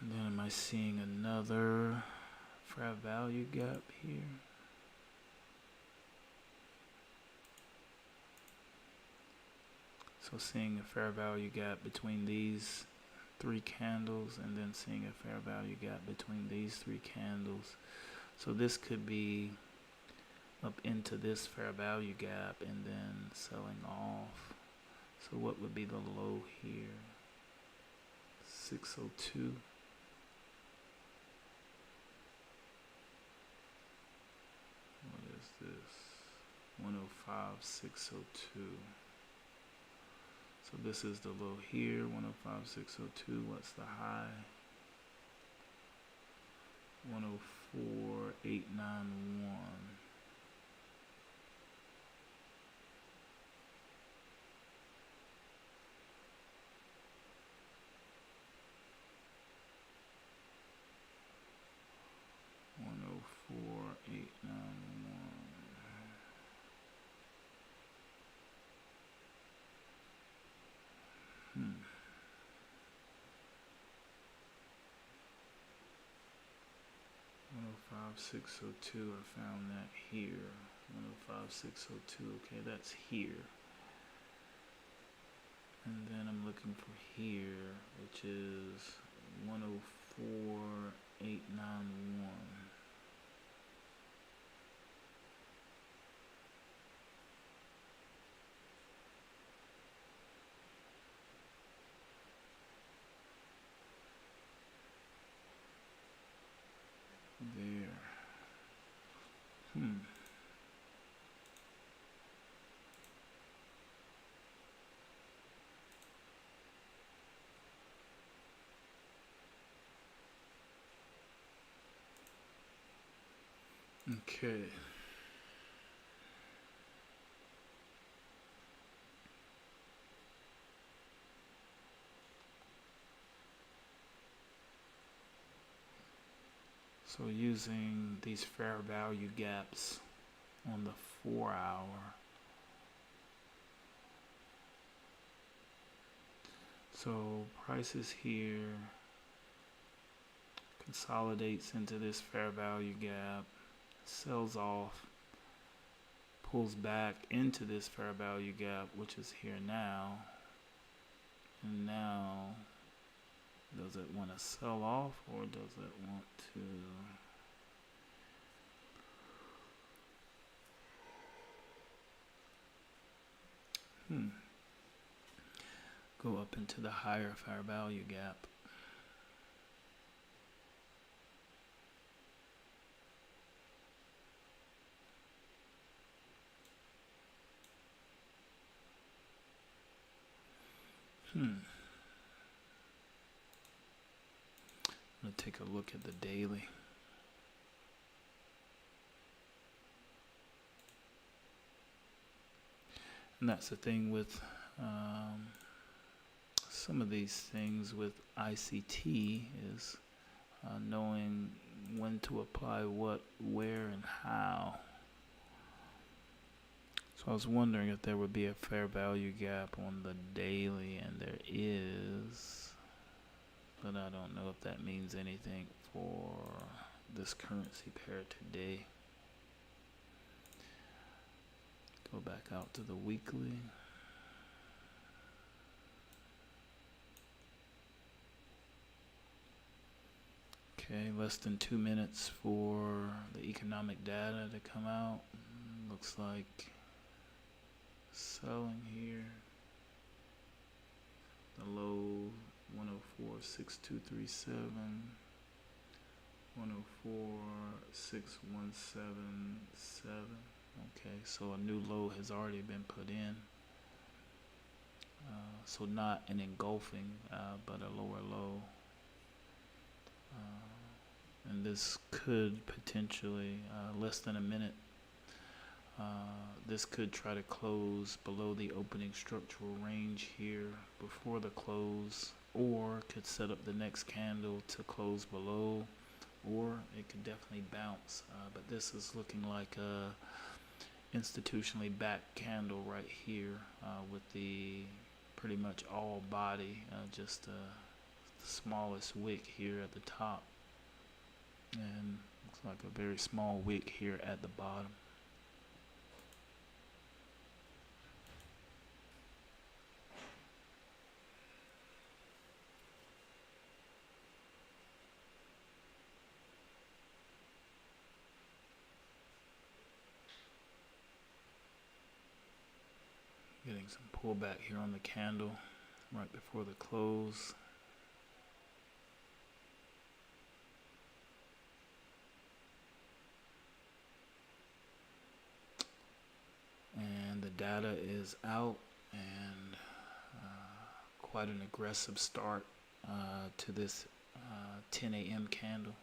And then am I seeing another fair value gap here? So seeing a fair value gap between these three candles, and then seeing a fair value gap between these three candles. So this could be up into this fair value gap and then selling off. So what would be the low here? 602. What is this? 105,602. So this is the low here, 105,602. What's the high? 104,891. $105,602, I found that here. 105,602, okay, that's here. And then I'm looking for here, which is 104,891. There. Okay. So using these fair value gaps on the 4-hour. So prices here consolidates into this fair value gap, sells off, pulls back into this fair value gap, which is here now. And now, does it want to sell off or does it want to go up into the higher fair value gap? I'm going to take a look at the daily. And that's the thing with some of these things with ICT is knowing when to apply what, where, and how. So I was wondering if there would be a fair value gap on the daily, and there is, but I don't know if that means anything for this currency pair today. Go back out to the weekly. Okay, less than 2 minutes for the economic data to come out. Looks like selling here. The low 104.6237, 104.6177. Okay, so a new low has already been put in. So not an engulfing, but a lower low. And this could potentially, less than a minute, this could try to close below the opening structural range here before the close, or could set up the next candle to close below, or it could definitely bounce. But this is looking like a institutionally backed candle right here with the pretty much all body, just the smallest wick here at the top, and looks like a very small wick here at the bottom. Getting some pullback here on the candle right before the close. And the data is out, and quite an aggressive start to this 10 a.m. candle.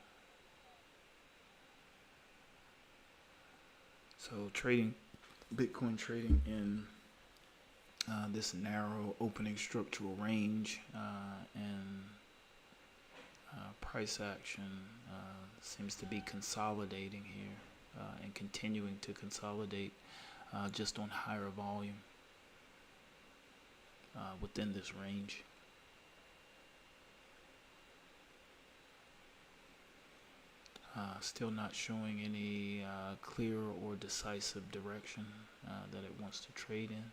So Bitcoin trading in this narrow opening structural range, and price action seems to be consolidating here and continuing to consolidate just on higher volume within this range. Still not showing any clear or decisive direction that it wants to trade in.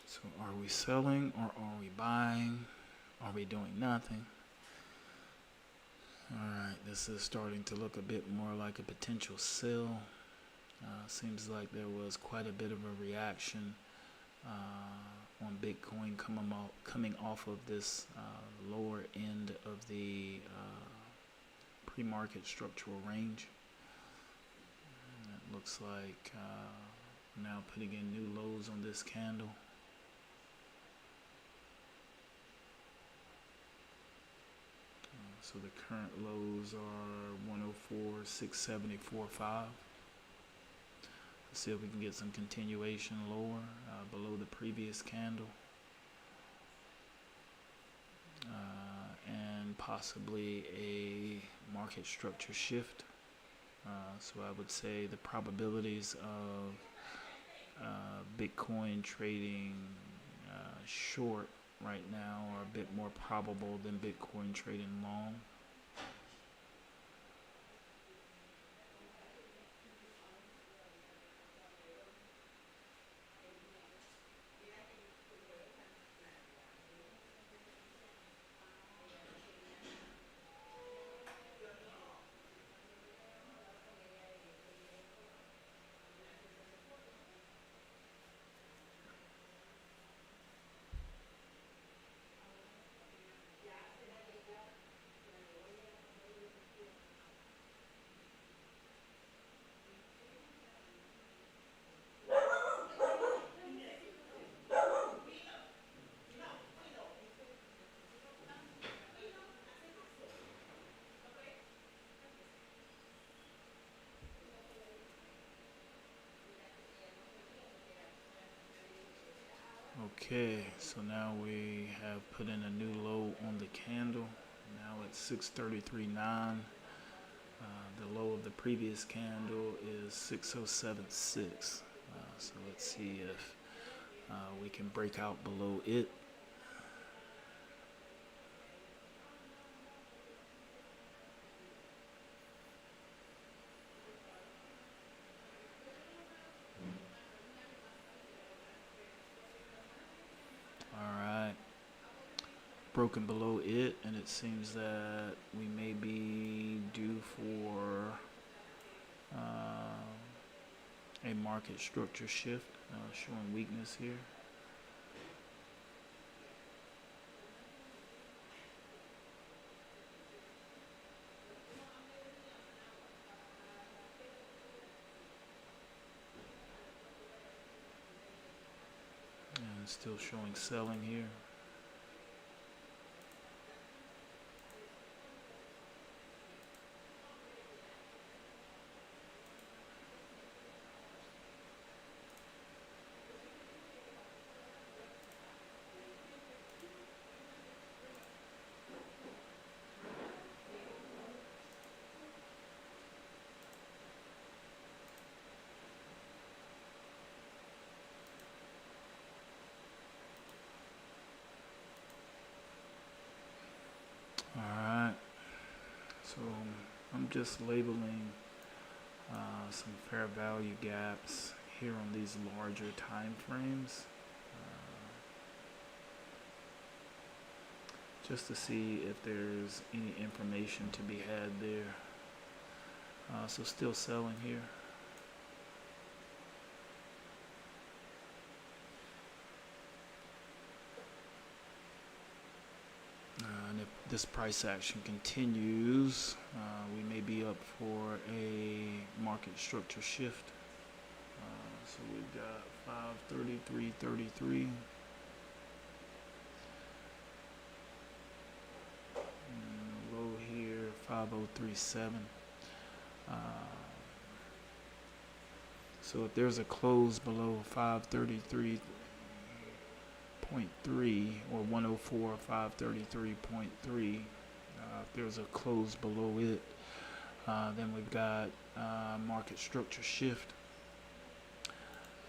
So are we selling or are we buying? Are we doing nothing? Alright, this is starting to look a bit more like a potential sell. Seems like there was quite a bit of a reaction on Bitcoin coming off of this lower end of the pre-market structural range. It looks like now putting in new lows on this candle. So the current lows are 104.674.5. Let's see if we can get some continuation lower below the previous candle. And possibly a market structure shift. So I would say the probabilities of Bitcoin trading short right now are a bit more probable than Bitcoin trading long. Okay, so now we have put in a new low on the candle. Now it's 633.9. The low of the previous candle is 607.6. So let's see if we can break out below it. Alright, broken below it, and it seems that we may be due for a market structure shift, showing weakness here. And still showing selling here. Alright, so I'm just labeling some fair value gaps here on these larger time frames, just to see if there's any information to be had there. So still selling here. And if this price action continues, we may be up for a market structure shift. So we've got 533.33. Low here, 503.7. So if there's a close below 533.3 or 104 533.3, if there's a close below it, then we've got market structure shift,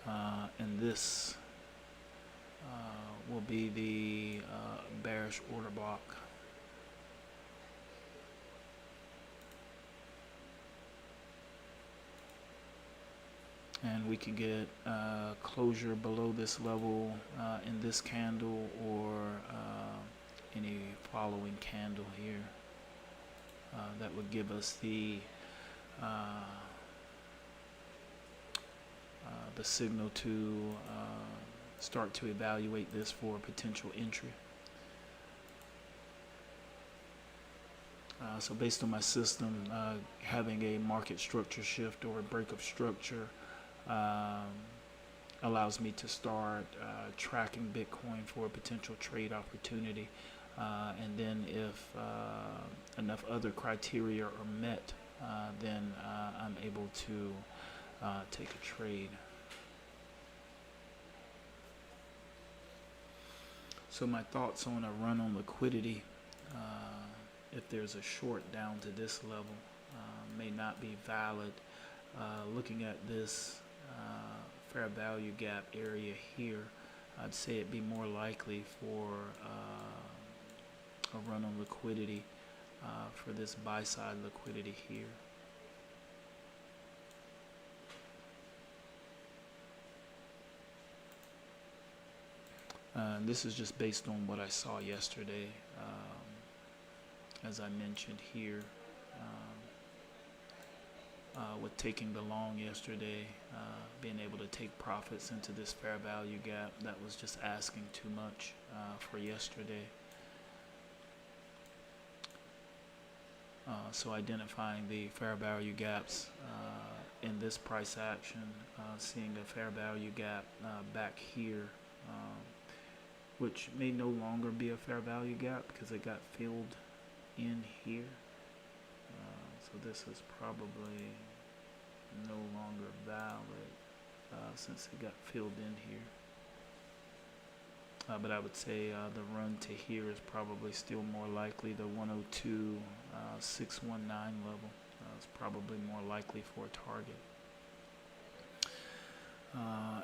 and this will be the bearish order block. and we could get closure below this level in this candle, or any following candle here. That would give us the signal to start to evaluate this for potential entry. So based on my system, having a market structure shift or a break of structure allows me to start tracking Bitcoin for a potential trade opportunity. And then if enough other criteria are met, then I'm able to take a trade. So my thoughts on a run on liquidity, if there's a short down to this level, may not be valid. Looking at this fair value gap area here, I'd say it'd be more likely for a run on liquidity for this buy side liquidity here. This is just based on what I saw yesterday. As I mentioned here, with taking the long yesterday, being able to take profits into this fair value gap, that was just asking too much for yesterday. So identifying the fair value gaps in this price action, seeing a fair value gap back here, which may no longer be a fair value gap because it got filled in here. So this is probably no longer valid since it got filled in here. But I would say the run to here is probably still more likely. The 102.619 level is probably more likely for a target.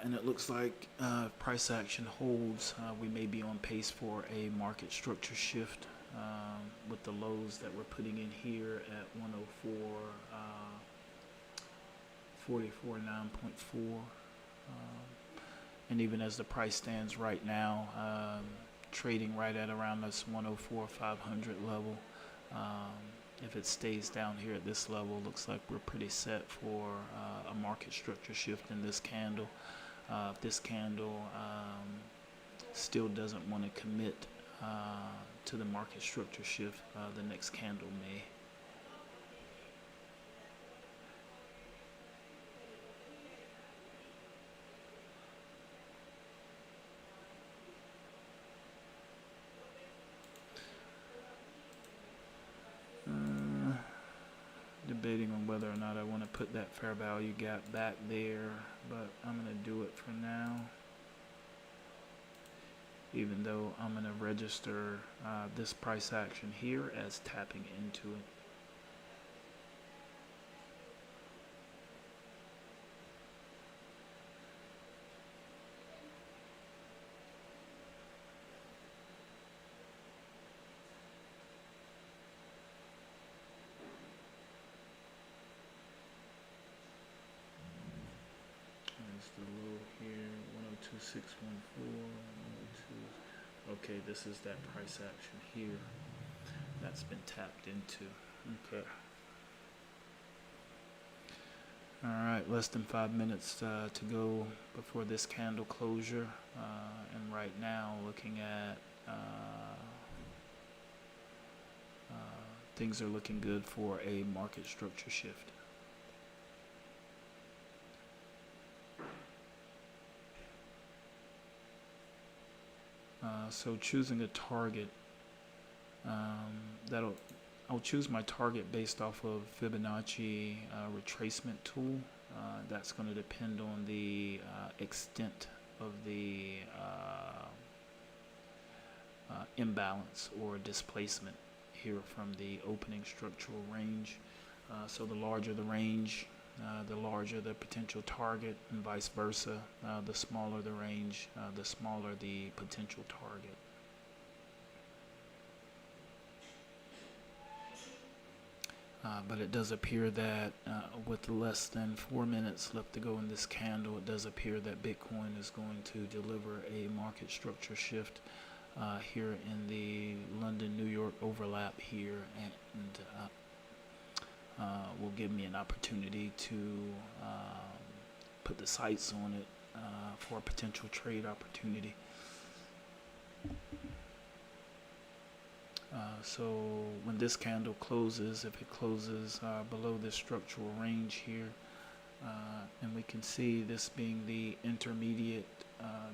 And it looks like if price action holds, we may be on pace for a market structure shift with the lows that we're putting in here at 104.9.4. And even as the price stands right now, trading right at around this 104.500 level. If it stays down here at this level, looks like we're pretty set for a market structure shift in this candle. If this candle still doesn't want to commit to the market structure shift, the next candle may. Debating on whether or not I want to put that fair value gap back there, but I'm going to do it for now, even though I'm going to register this price action here as tapping into it. The low here, 102.614. Okay, this is that price action here that's been tapped into. Okay. All right, less than 5 minutes to go before this candle closure, and right now looking at things are looking good for a market structure shift. So choosing a target, I'll choose my target based off of Fibonacci retracement tool. That's going to depend on the extent of the imbalance or displacement here from the opening structural range. So the larger the range, the larger the potential target, and vice versa. The smaller the range, the smaller the potential target. But it does appear that with less than 4 minutes left to go in this candle, it does appear that Bitcoin is going to deliver a market structure shift here in the London-New York overlap here, and will give me an opportunity to put the sights on it for a potential trade opportunity. So when this candle closes, if it closes below this structural range here, and we can see this being the intermediate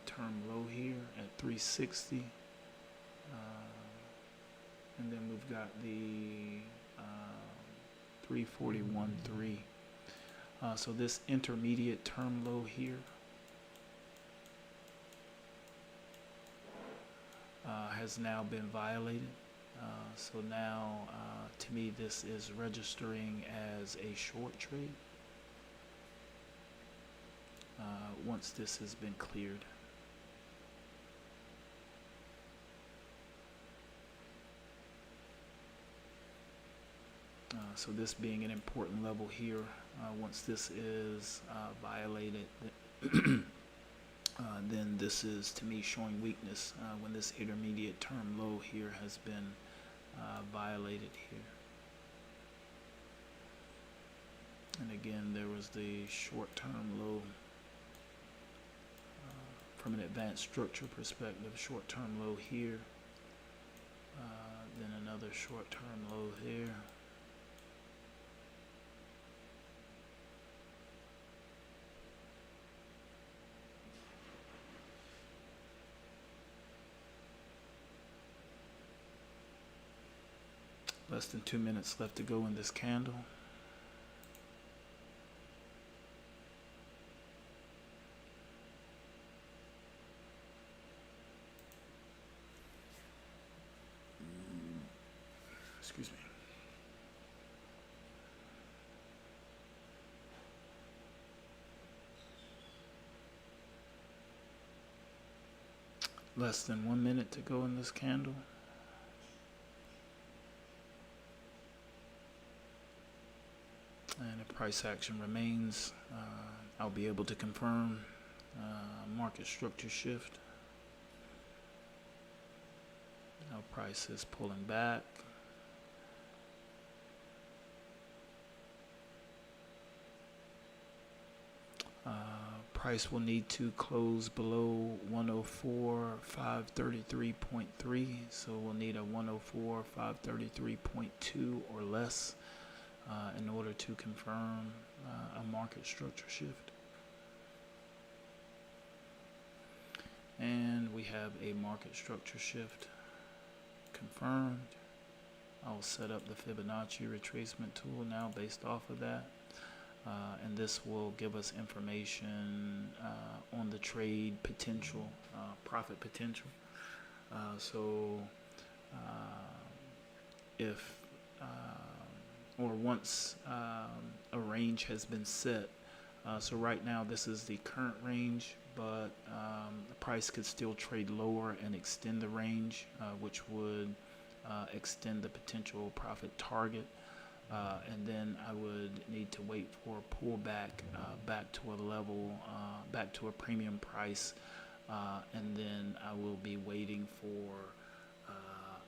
term low here at 360, and then we've got the 341.3. So this intermediate term low here has now been violated. So now, to me, this is registering as a short trade once this has been cleared. So this being an important level here, once this is violated, then this is, to me, showing weakness when this intermediate term low here has been violated here. And again, there was the short-term low. From an advanced structure perspective, short-term low here, then another short-term low here. Less than 2 minutes left to go in this candle. Excuse me. Less than 1 minute to go in this candle. And if price action remains, I'll be able to confirm market structure shift. Now price is pulling back. Price will need to close below 104,533.3, so we'll need a 104,533.2 or less in order to confirm a market structure shift. And we have a market structure shift confirmed. I'll set up the Fibonacci retracement tool now based off of that. And this will give us information on the trade potential, profit potential. So if or once a range has been set, so right now this is the current range, but the price could still trade lower and extend the range, which would extend the potential profit target. And then I would need to wait for a pullback back to a level, back to a premium price, and then I will be waiting for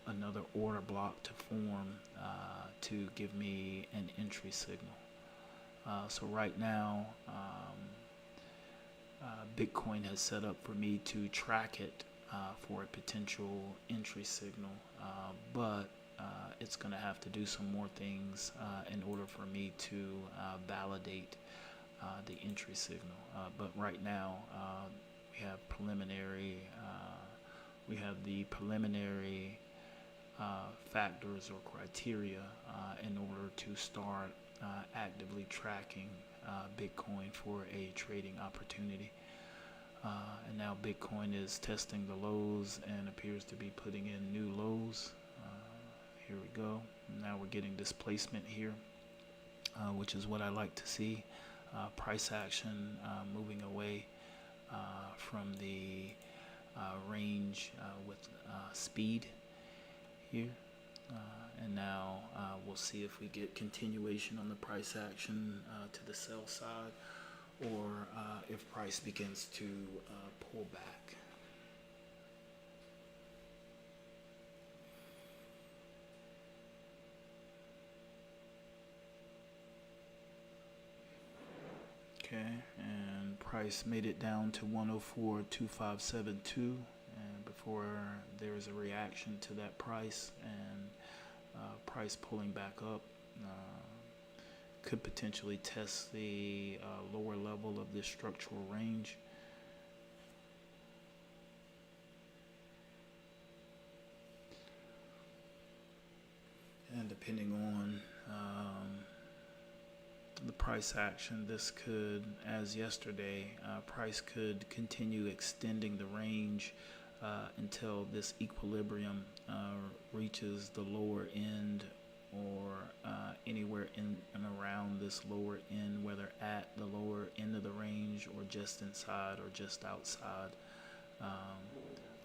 another order block to form to give me an entry signal. So right now, Bitcoin has set up for me to track it for a potential entry signal, but it's going to have to do some more things in order for me to validate the entry signal. But right now, we have the preliminary factors or criteria in order to start actively tracking Bitcoin for a trading opportunity. And now Bitcoin is testing the lows and appears to be putting in new lows. Here we go. Now we're getting displacement here, which is what I like to see. Price action moving away from the range with speed here. And now we'll see if we get continuation on the price action to the sell side, or if price begins to pull back. Okay, and price made it down to 104.2572, and before there is a reaction to that price, and price pulling back up, could potentially test the lower level of this structural range. And depending on the price action, this could, as yesterday, price could continue extending the range until this equilibrium reaches the lower end, or anywhere in and around this lower end, whether at the lower end of the range or just inside or just outside,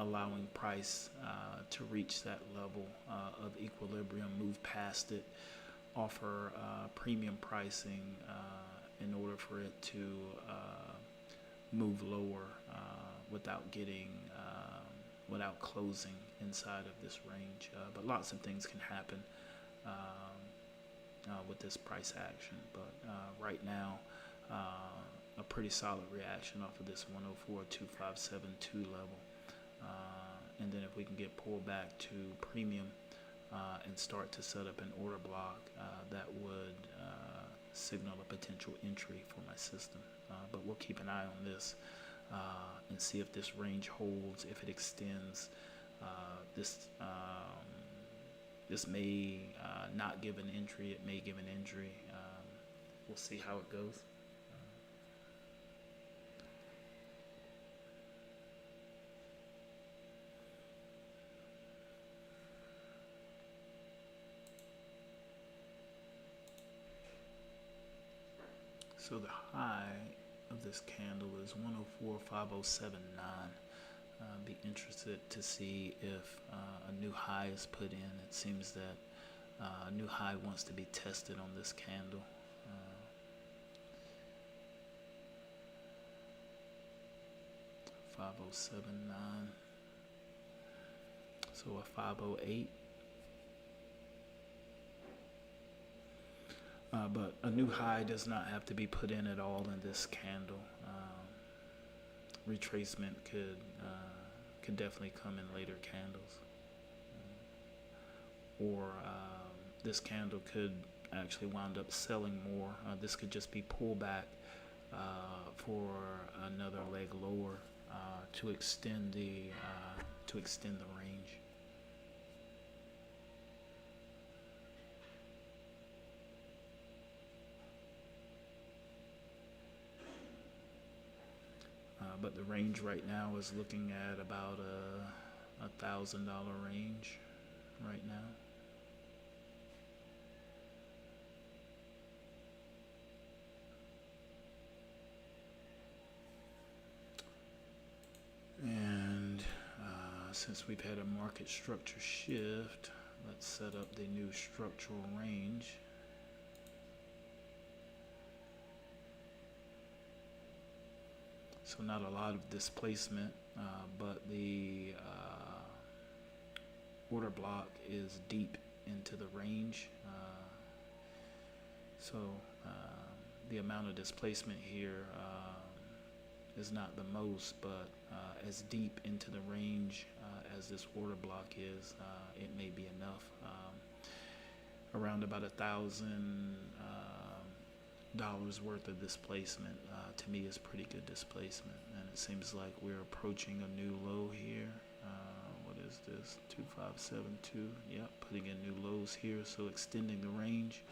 allowing price to reach that level of equilibrium, move past it, offer premium pricing in order for it to move lower without getting without closing inside of this range. But lots of things can happen with this price action. But right now, a pretty solid reaction off of this 104.2572 level. And then if we can get pulled back to premium and start to set up an order block, that would signal a potential entry for my system. But we'll keep an eye on this and see if this range holds, if it extends. This may not give an entry, it may give an entry. We'll see how it goes. So the high of this candle is 104.5079. Be interested to see if a new high is put in. It seems that a new high wants to be tested on this candle. 5079. So a 508. But a new high does not have to be put in at all in this candle. Retracement could definitely come in later candles, or this candle could actually wind up selling more. This could just be pullback for another leg lower to extend the range. But the range right now is looking at about a $1,000 range right now. And since we've had a market structure shift, let's set up the new structural range. So not a lot of displacement, but the order block is deep into the range. So the amount of displacement here is not the most, but as deep into the range as this order block is, it may be enough. Around about $1,000 worth of displacement to me is pretty good displacement, and it seems like we're approaching a new low here. What is this? 2572. Yep, putting in new lows here, so extending the range.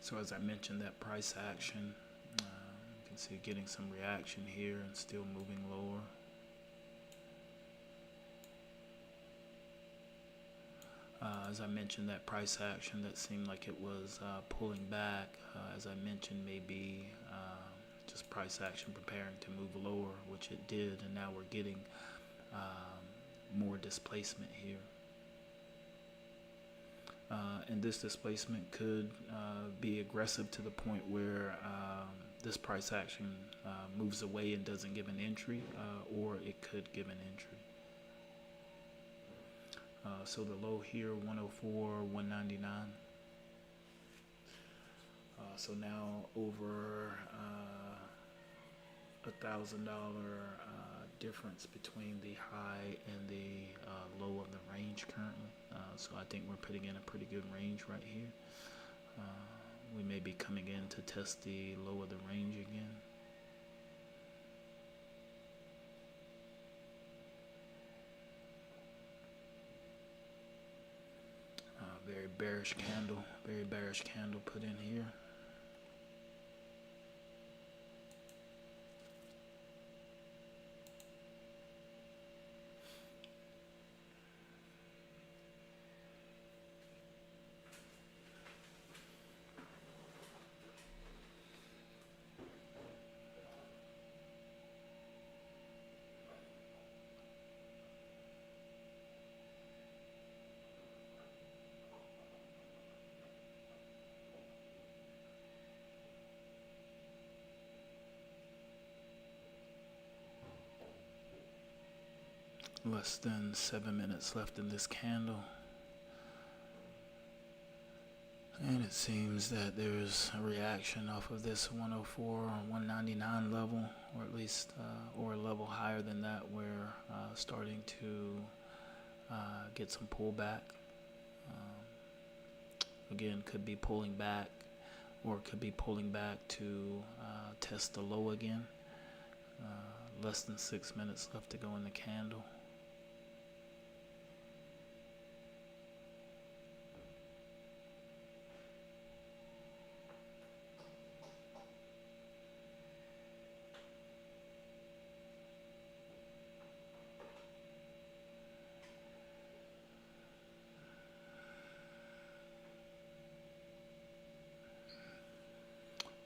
So as I mentioned, that price action, you can see getting some reaction here and still moving lower. As I mentioned, that price action that seemed like it was pulling back, as I mentioned, maybe just price action preparing to move lower, which it did, and now we're getting more displacement here. And this displacement could be aggressive to the point where this price action moves away and doesn't give an entry, or it could give an entry. So the low here, 104, 199. So now over $1,000 difference between the high and the low of the range currently. So I think we're putting in a pretty good range right here. We may be coming in to test the low of the range again. Very bearish candle put in here. Less than 7 minutes left in this candle. And it seems that there's a reaction off of this 104 or 199 level, or at least or a level higher than that, where starting to get some pullback. Again, could be pulling back, or could be pulling back to test the low again. Less than 6 minutes left to go in the candle.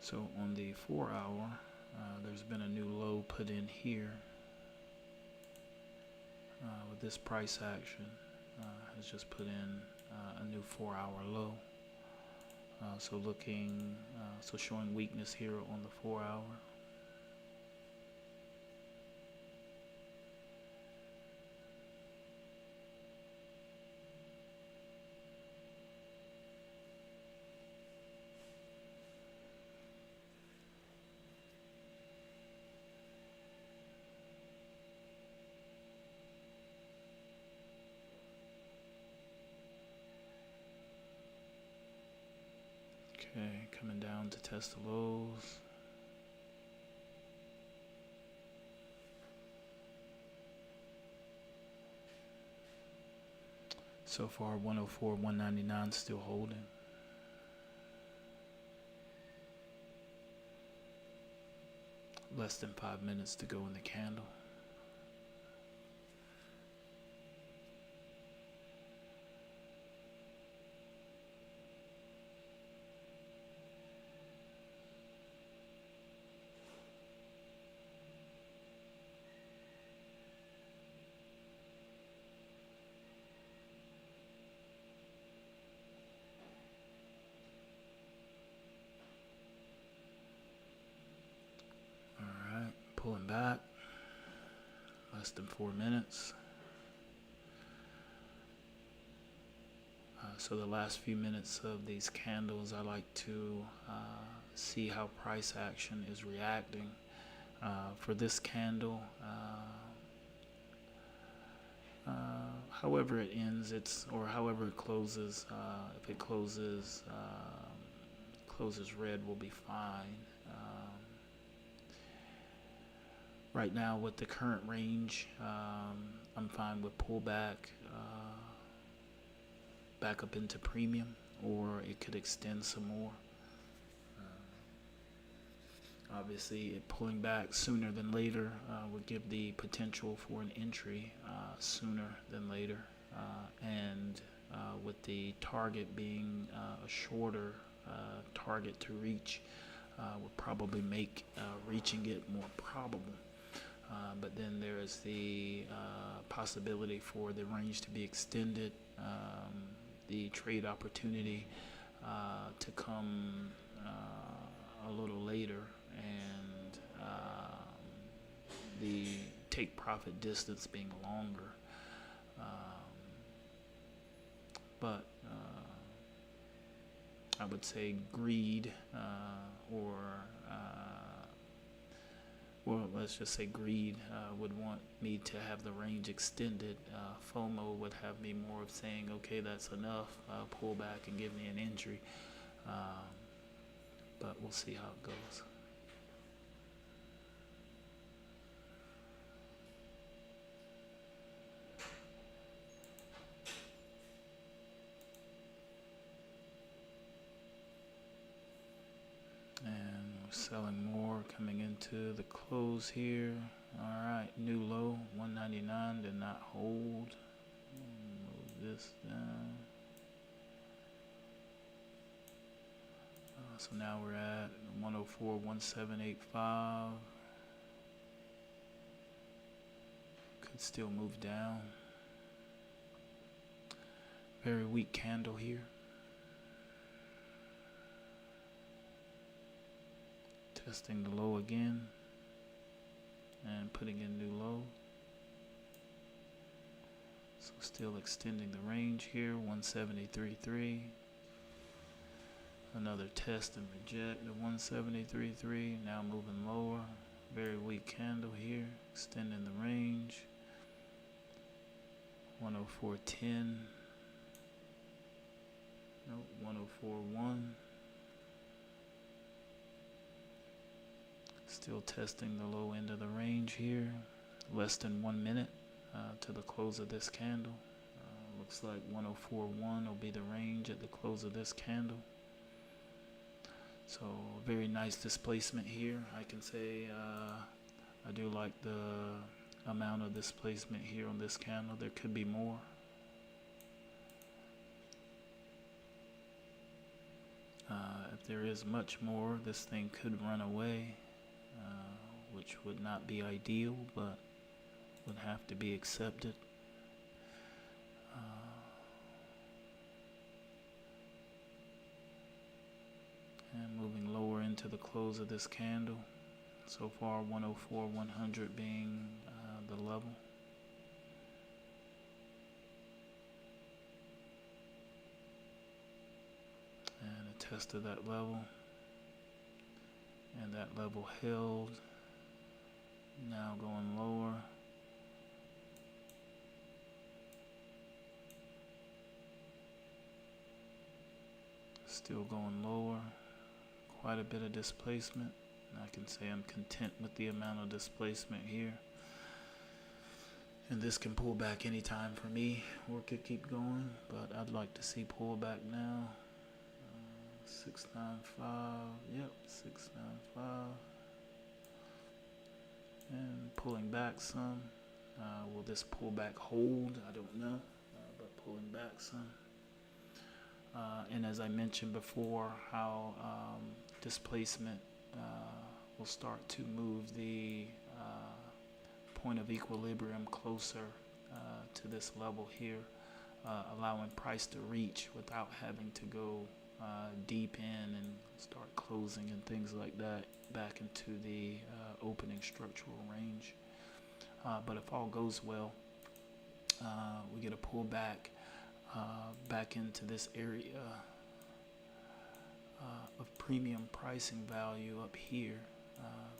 So on the 4 hour, there's been a new low put in here with this price action. Has just put in a new 4 hour low. So showing weakness here on the 4 hour. Okay, coming down to test the lows. So far, 104, 199 still holding. Less than 5 minutes to go in the candle. Pulling back, less than 4 minutes. So the last few minutes of these candles, I like to see how price action is reacting. For this candle, however it ends, or however it closes, if it closes red, will be fine. Right now, with the current range, I'm fine with pullback back up into premium, or it could extend some more. Obviously, it pulling back sooner than later would give the potential for an entry sooner than later. And with the target being a shorter target to reach, would probably make reaching it more probable. But then there is the possibility for the range to be extended, the trade opportunity to come a little later, and the take profit distance being longer. But I would say greed or well, let's just say greed would want me to have the range extended. FOMO would have me more of saying, okay, that's enough, pull back and give me an entry. But we'll see how it goes. Selling more coming into the close here. All right, new low 199 did not hold. Move this down. So now we're at 104.1785. Could still move down. Very weak candle here. Testing the low again and putting in new low. So still extending the range here, 173.3. Another test and reject the 173.3. Now moving lower. Very weak candle here, extending the range. 104.10. Nope, 104.1. Still testing the low end of the range here. Less than 1 minute to the close of this candle. Looks like 104.1 will be the range at the close of this candle. So very nice displacement here. I can say I do like the amount of displacement here on this candle. There could be more. If there is much more, this thing could run away. Which would not be ideal, but would have to be accepted. And moving lower into the close of this candle. So far 104.100 being the level. And a test of that level. And that level held. Now going lower. Still going lower. Quite a bit of displacement. I can say I'm content with the amount of displacement here. And this can pull back anytime for me, or it could keep going, but I'd like to see pullback now. 695, yep, 695. And pulling back some. Will this pullback hold? I don't know, but pulling back some. And as I mentioned before, how displacement will start to move the point of equilibrium closer to this level here, allowing price to reach without having to go deep in and start closing and things like that back into the opening structural range. But if all goes well, we get a pullback back into this area of premium pricing value up here.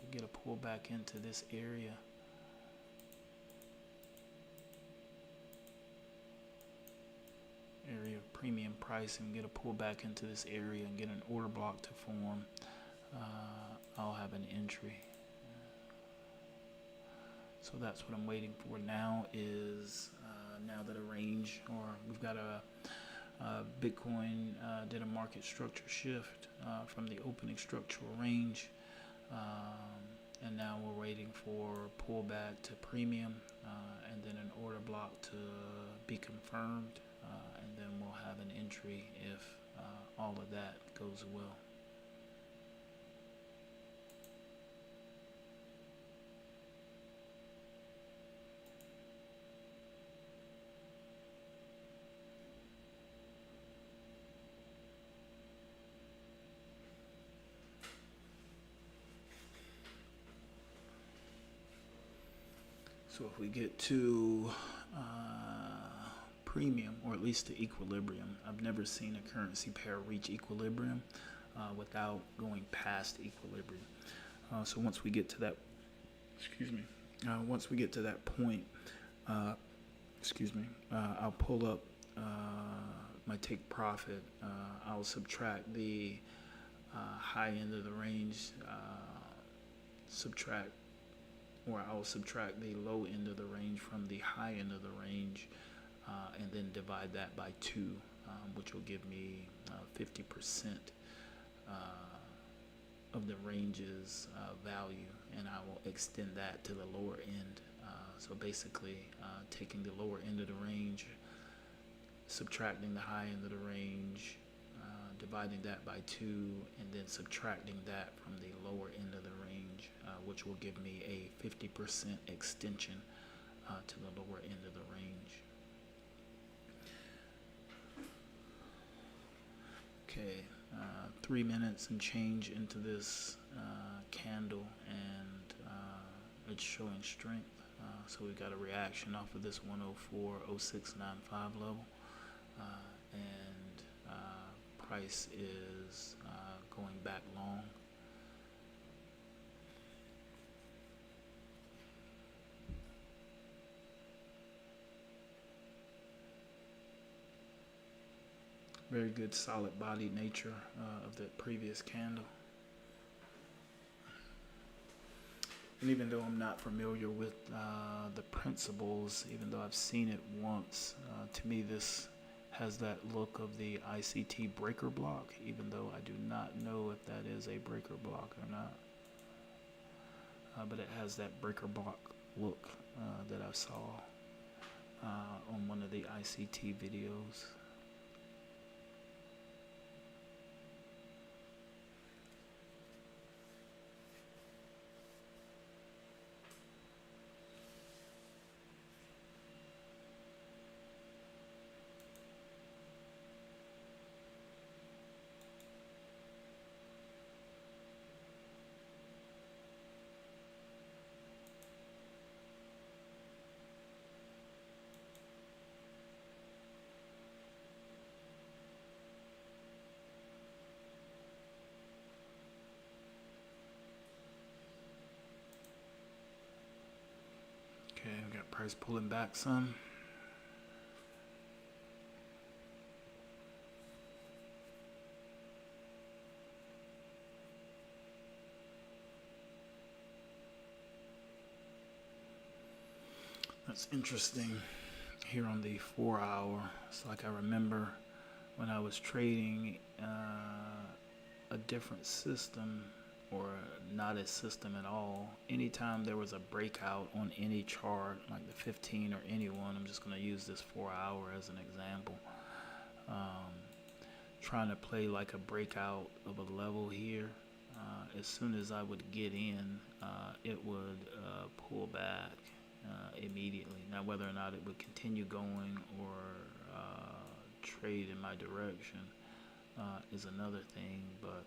We get a pullback into this area. Area of premium pricing, get a pullback into this area and get an order block to form. I'll have an entry. So that's what I'm waiting for now is now that a range, or we've got a Bitcoin did a market structure shift from the opening structural range And now we're waiting for pullback to premium, and then an order block to be confirmed, and then we'll have an entry if all of that goes well. So if we get to premium, or at least to equilibrium, I've never seen a currency pair reach equilibrium without going past equilibrium. So once we get to that, once we get to that point, I'll pull up my take profit. I'll subtract the high end of the range, I will subtract the low end of the range from the high end of the range, and then divide that by 2, which will give me 50% of the range's value, and I will extend that to the lower end. So basically, taking the lower end of the range, subtracting the high end of the range, dividing that by 2, and then subtracting that from the lower end of the range, which will give me a 50% extension to the lower end of the range. Okay, 3 minutes and change into this candle, and it's showing strength. So we got a reaction off of this 104.0695 level, and price is going back long. Very good solid body nature of the previous candle. And even though I'm not familiar with the principles, even though I've seen it once, to me this has that look of the ICT breaker block, even though I do not know if that is a breaker block or not. But it has that breaker block look that I saw on one of the ICT videos. Okay, we got price pulling back some. That's interesting here on the 4 hour. It's like I remember when I was trading a different system, or not a system at all. Anytime there was a breakout on any chart, like the 15 or any one, I'm just going to use this 4 hour as an example. Trying to play like a breakout of a level here. As soon as I would get in, it would pull back immediately. Now, whether or not it would continue going or trade in my direction is another thing, but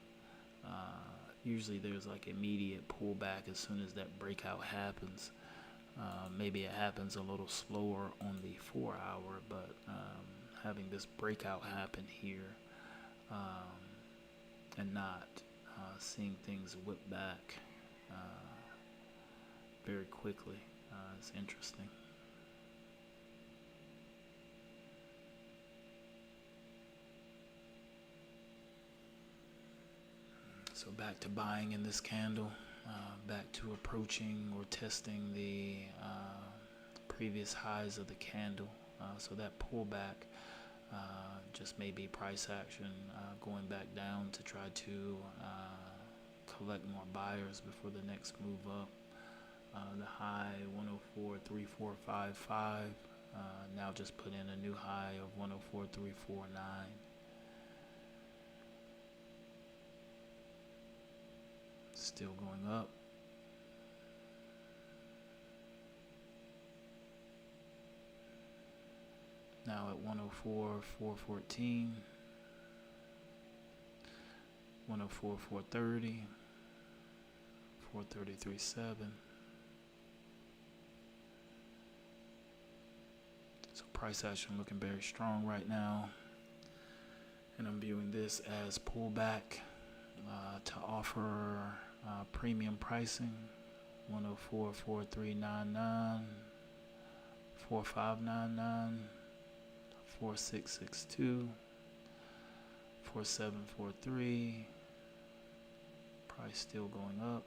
usually there's like immediate pullback as soon as that breakout happens. Maybe it happens a little slower on the 4 hour, but having this breakout happen here and not seeing things whip back very quickly is interesting. So back to buying in this candle, back to approaching or testing the previous highs of the candle. So that pullback just may be price action going back down to try to collect more buyers before the next move up. The high 104.3455. Now just put in a new high of 104.349. Still going up. Now at 104.414, 104.430, 433.7. So price action looking very strong right now, and I'm viewing this as pullback to offer premium pricing. 104.4399, 4599, 4662, 4743. Price still going up,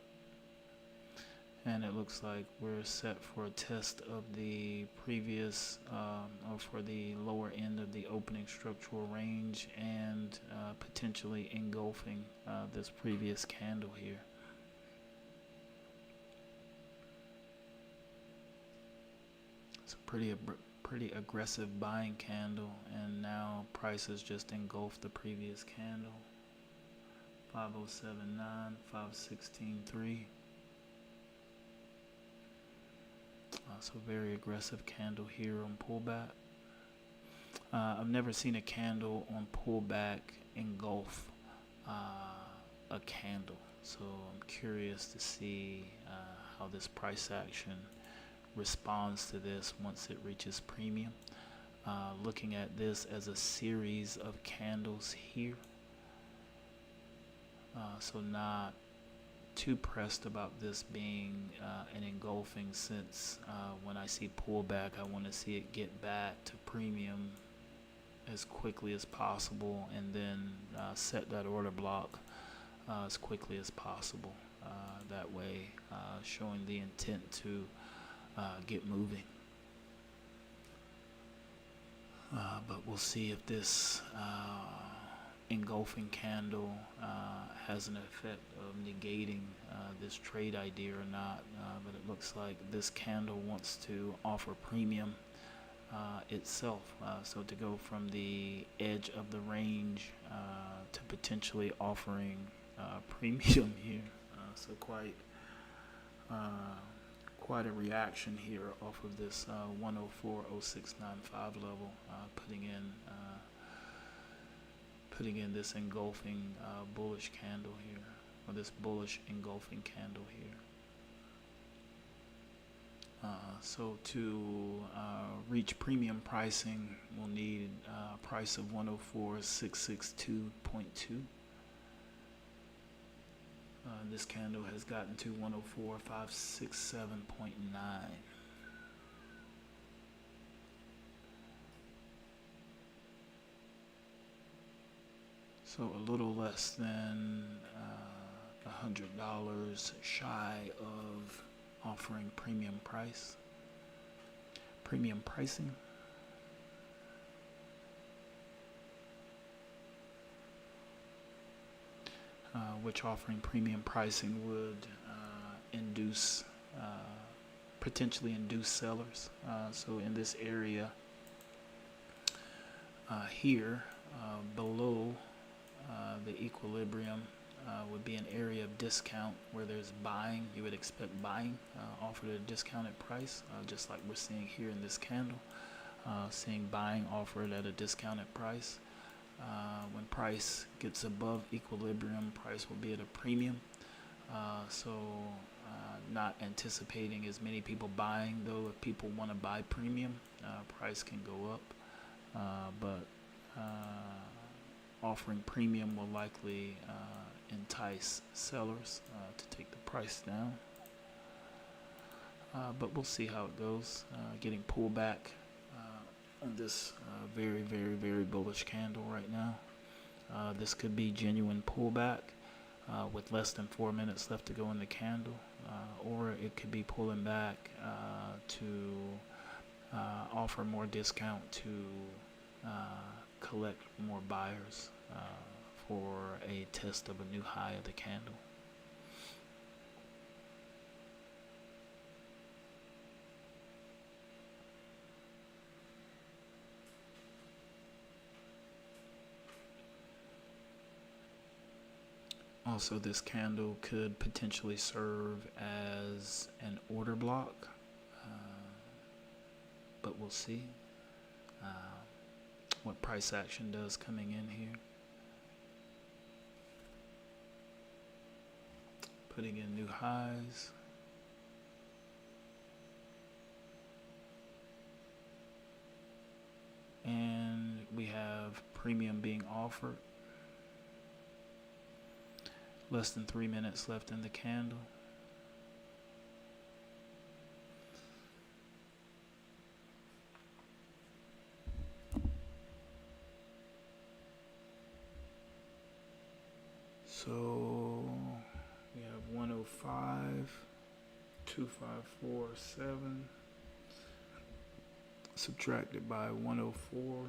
and it looks like we're set for a test of the previous or for the lower end of the opening structural range, and potentially engulfing this previous candle here. It's a pretty aggressive buying candle, and now prices just engulfed the previous candle. 5079, 5163. So very aggressive candle here on pullback. I've never seen a candle on pullback engulf a candle, so I'm curious to see how this price action responds to this once it reaches premium. Looking at this as a series of candles here, so not too pressed about this being an engulfing, since when I see pullback, I want to see it get back to premium as quickly as possible, and then set that order block as quickly as possible. That way, showing the intent to get moving. But we'll see if this engulfing candle has an effect of negating this trade idea or not. But it looks like this candle wants to offer premium itself. So to go from the edge of the range to potentially offering premium here. So quite a reaction here off of this 104.0695 level, putting in this engulfing bullish candle here, or this bullish engulfing candle here. So to reach premium pricing, we'll need a price of 104.662.2. This candle has gotten to 104.567.9. So a little less than $100 shy of offering premium pricing. Which offering premium pricing would potentially induce sellers. So in this area here, below the equilibrium would be an area of discount where there's buying. You would expect buying offered at a discounted price, just like we're seeing here in this candle, seeing buying offered at a discounted price. When price gets above equilibrium, price will be at a premium. So not anticipating as many people buying, though. If people want to buy premium, price can go up, but offering premium will likely entice sellers to take the price down. But we'll see how it goes. Getting pulled back on this very, very, very bullish candle right now. This could be genuine pullback with less than 4 minutes left to go in the candle, or it could be pulling back to offer more discount to collect more buyers for a test of a new high of the candle. Also, this candle could potentially serve as an order block, but we'll see what price action does coming in here. Putting in new highs. And we have premium being offered. Less than 3 minutes left in the candle. So we have 105, 2547 subtracted by 104,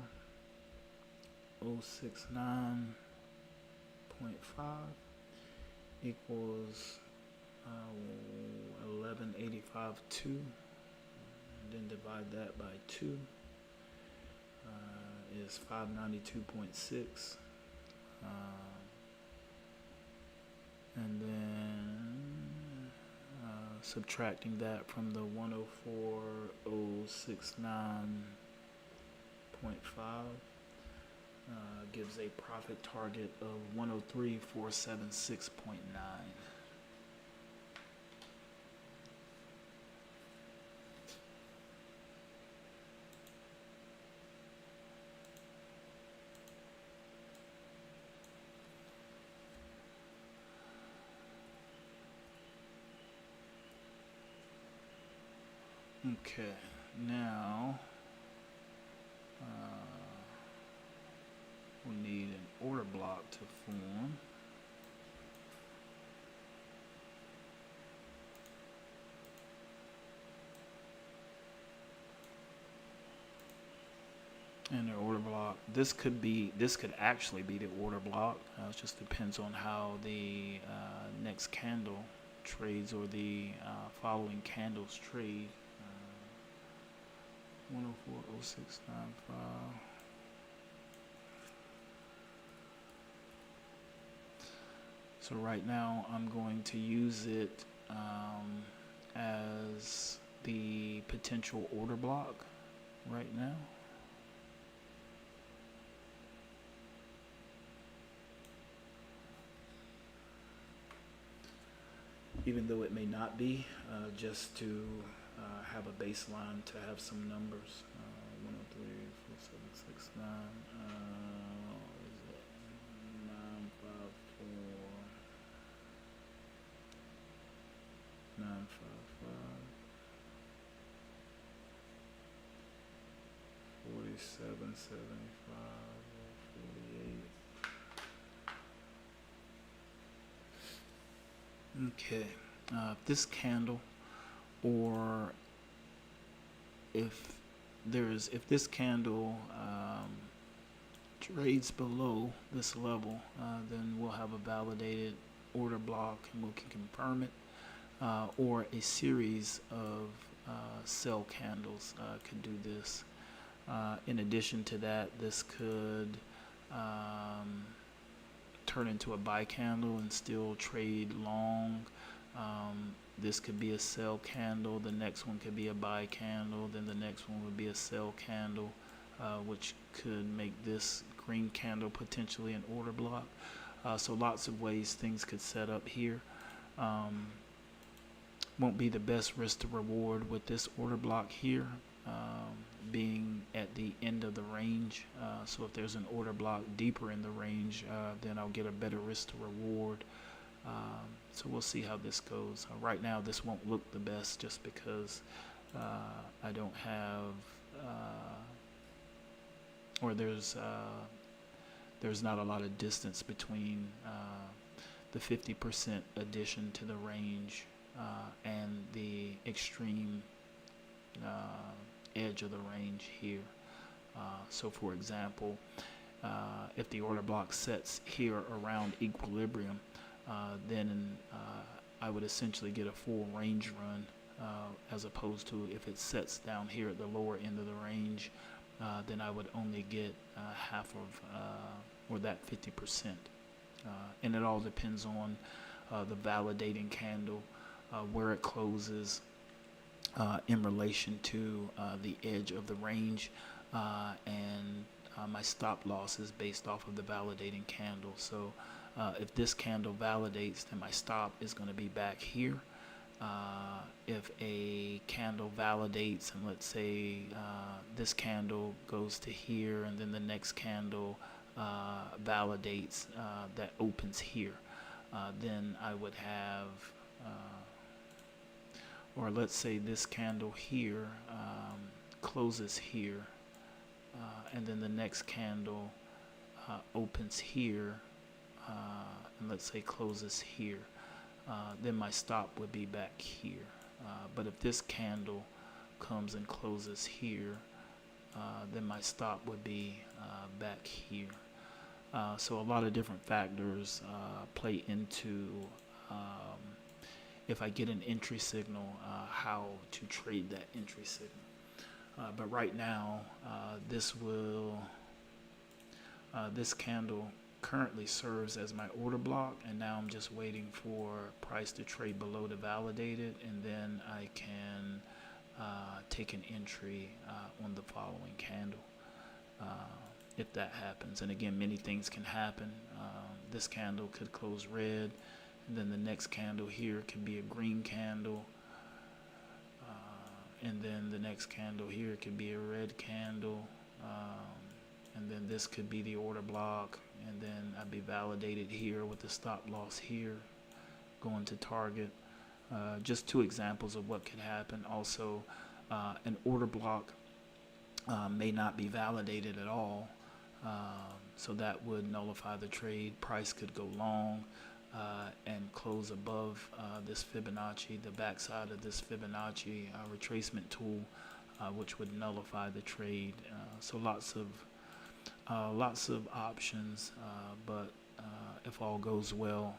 069.5 equals 1185.2. Then divide that by 2 is 592.6. And then subtracting that from the 104,069.5 gives a profit target of 103,476.9. Okay, now we need an order block to form. And the order block, this could actually be the order block. It just depends on how the next candle trades, or the following candles trade. 104.0695. So right now I'm going to use it as the potential order block right now. Even though it may not be, just to have a baseline, to have some numbers. 103,476.9. What is it? 954. 955. 4775. 48. Okay, this candle, or if this candle trades below this level, then we'll have a validated order block and we can confirm it, or a series of sell candles could do this. In addition to that, this could turn into a buy candle and still trade long. This could be a sell candle, the next one could be a buy candle, then the next one would be a sell candle, which could make this green candle potentially an order block. So lots of ways things could set up here. Won't be the best risk to reward with this order block here, being at the end of the range. So if there's an order block deeper in the range, then I'll get a better risk to reward. So we'll see how this goes. Right now this won't look the best, just because I don't have or there's not a lot of distance between the 50% addition to the range and the extreme edge of the range here. So for example, if the order block sets here around equilibrium, then I would essentially get a full range run, as opposed to if it sets down here at the lower end of the range, then I would only get half of, or that 50%. And it all depends on the validating candle, where it closes in relation to the edge of the range, and my stop loss is based off of the validating candle. So if this candle validates, then my stop is going to be back here. If a candle validates, and let's say this candle goes to here, and then the next candle validates, that opens here, then I would have, or let's say this candle here closes here, and then the next candle opens here, and let's say closes here, then my stop would be back here. But if this candle comes and closes here, then my stop would be back here. So a lot of different factors play into if I get an entry signal, how to trade that entry signal. But right now, this candle currently serves as my order block, and now I'm just waiting for price to trade below to validate it, and then I can take an entry on the following candle if that happens. And again, many things can happen. This candle could close red, and then the next candle here could be a green candle, and then the next candle here could be a red candle, and then this could be the order block, and then I'd be validated here with the stop loss here going to target. Just two examples of what could happen. Also, an order block may not be validated at all, so that would nullify the trade. Price could go long and close above this Fibonacci, the backside of this Fibonacci retracement tool, which would nullify the trade. So lots of options, but if all goes well,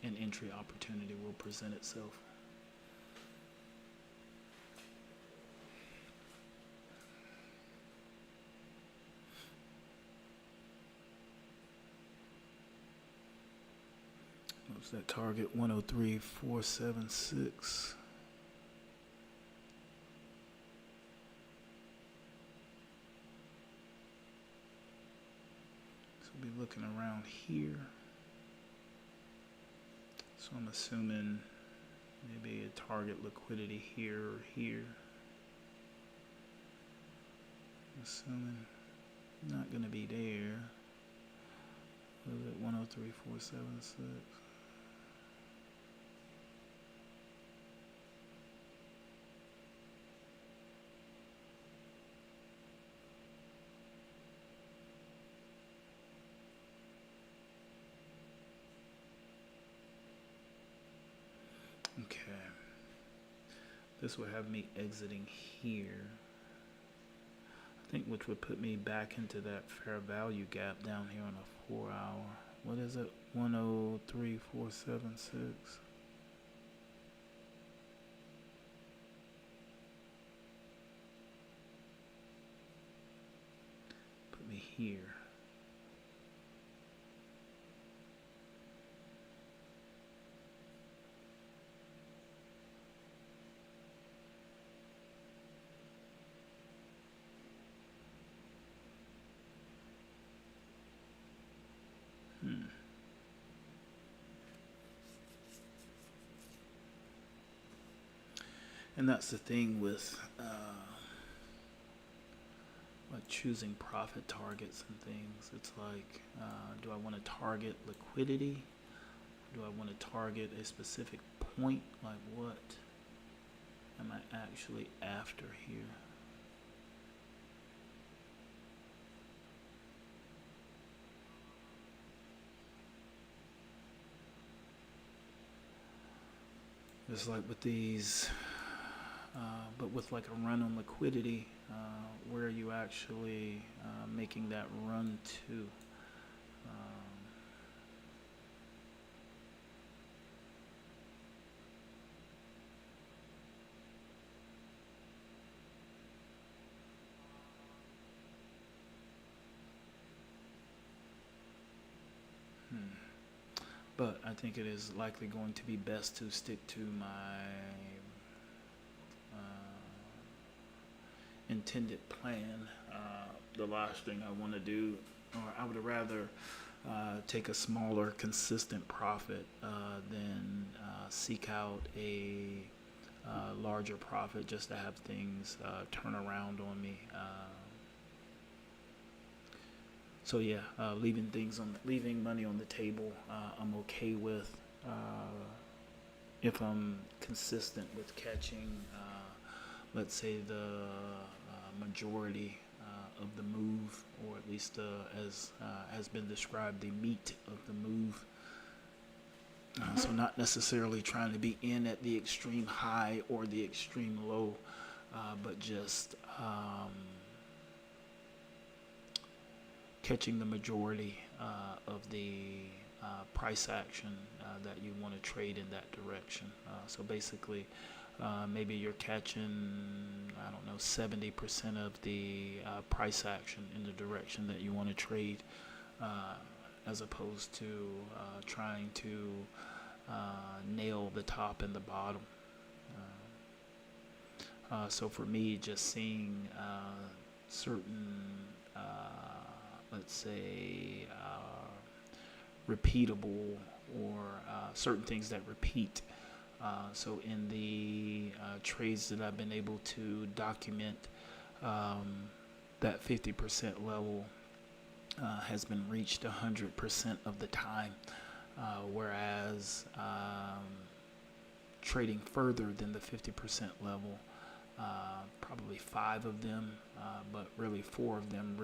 an entry opportunity will present itself. What's that target? 103.476. Be looking around here, so I'm assuming maybe a target liquidity here or here. Assuming not going to be there. What is it? 103.476. Okay, this would have me exiting here, I think, which would put me back into that fair value gap down here on a 4 hour. What is it? 103.476. Put me here. And that's the thing with like choosing profit targets and things. It's like, do I want to target liquidity? Do I want to target a specific point? Like, what am I actually after here? Just like with these, but with like a run on liquidity, where are you actually making that run to? But I think it is likely going to be best to stick to my intended plan. The last thing I want to do, or I would rather take a smaller, consistent profit than seek out a larger profit just to have things turn around on me. So yeah, leaving money on the table, I'm okay with if I'm consistent with catching, let's say the majority of the move, or at least as has been described, the meat of the move. So not necessarily trying to be in at the extreme high or the extreme low, but just catching the majority of the price action that you want to trade in that direction. So basically, maybe you're catching, I don't know, 70% of the price action in the direction that you want to trade, as opposed to trying to nail the top and the bottom. So for me, just seeing certain, let's say, repeatable or certain things that repeat. So in the trades that I've been able to document, that 50% level has been reached 100% of the time, whereas trading further than the 50% level, probably 5 of them, but really 4 of them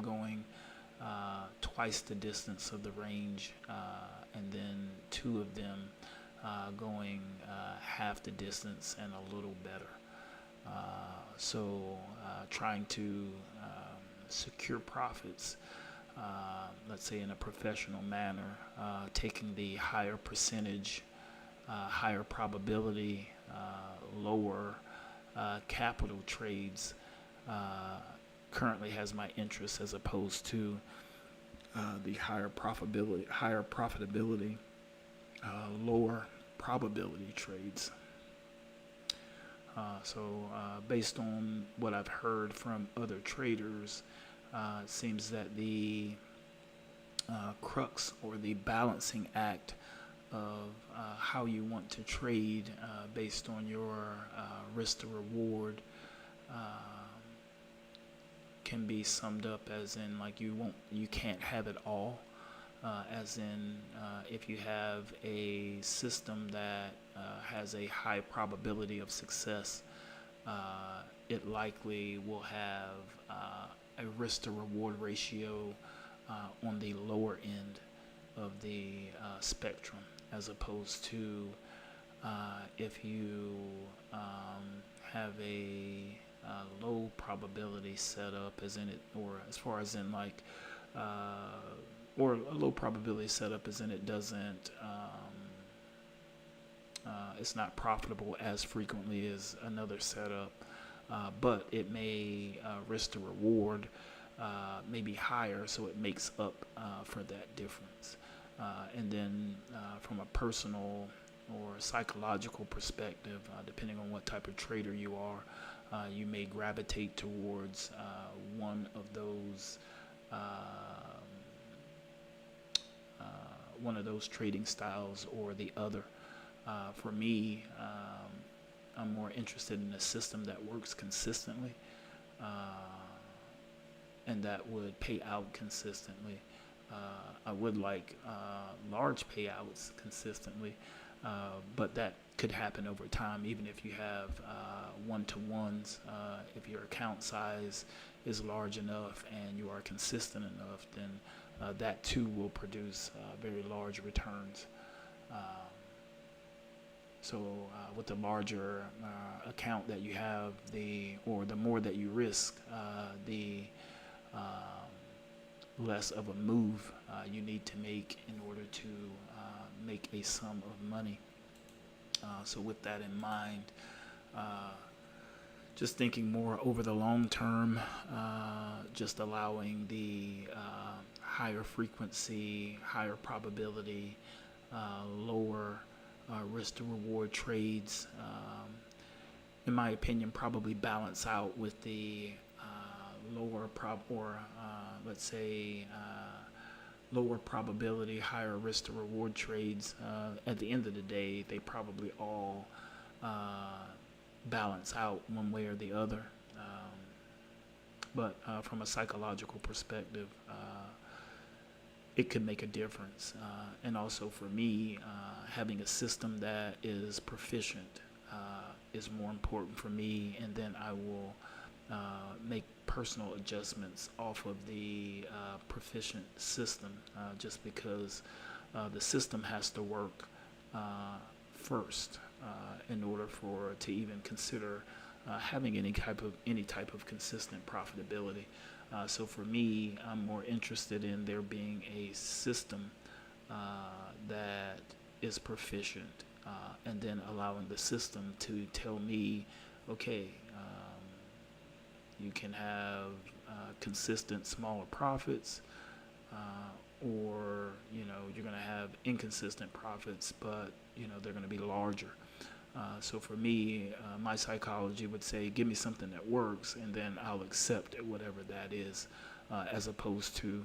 going twice the distance of the range, and then 2 of them going half the distance and a little better. So trying to secure profits, let's say in a professional manner, taking the higher percentage, higher probability, lower capital trades currently has my interest, as opposed to the higher profitability, lower probability trades. So based on what I've heard from other traders, it seems that the crux or the balancing act of how you want to trade based on your risk to reward can be summed up as in, like, you can't have it all, as in if you have a system that has a high probability of success, it likely will have a risk to reward ratio on the lower end of the spectrum, as opposed to if you have a low probability setup, as in it, or as far as in like, or a low probability setup as in it doesn't, it's not profitable as frequently as another setup, but it may risk to reward may be higher, so it makes up for that difference. And then from a personal or psychological perspective, depending on what type of trader you are, you may gravitate towards one of those trading styles or the other. For me, I'm more interested in a system that works consistently and that would pay out consistently. I would like large payouts consistently, but that could happen over time, even if you have one-to-ones. If your account size is large enough and you are consistent enough, then that too will produce very large returns. So with the larger account that you have, the more that you risk, the less of a move you need to make in order to make a sum of money. So with that in mind, just thinking more over the long term, just allowing the higher frequency, higher probability, lower risk to reward trades, in my opinion, probably balance out with the lower let's say lower probability, higher risk to reward trades. At the end of the day, they probably all balance out one way or the other. But from a psychological perspective, it could make a difference. And also for me, having a system that is proficient is more important for me, and then I will make personal adjustments off of the proficient system, just because the system has to work first in order for to even consider having any type of consistent profitability. So for me, I'm more interested in there being a system that is proficient, and then allowing the system to tell me, okay, you can have consistent smaller profits, or you're going to have inconsistent profits, but they're going to be larger. So for me, my psychology would say, give me something that works, and then I'll accept it, whatever that is, as opposed to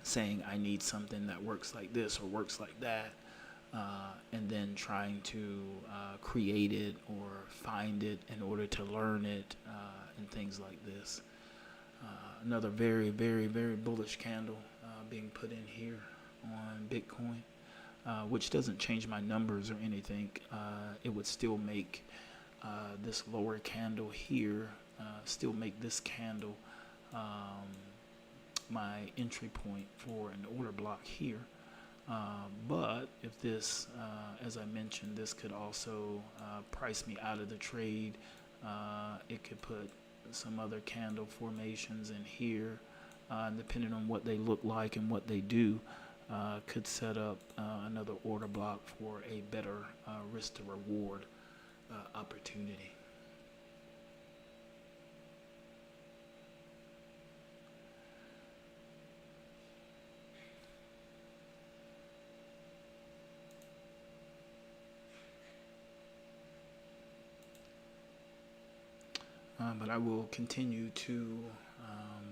saying I need something that works like this or works like that, and then trying to create it or find it in order to learn it, and things like this. Another very, very, very bullish candle being put in here on Bitcoin. Which doesn't change my numbers or anything. It would still make this lower candle here, still make this candle my entry point for an order block here. But if this, as I mentioned, this could also price me out of the trade. It could put some other candle formations in here, depending on what they look like and what they do. Could set up another order block for a better risk to reward opportunity. But I will continue to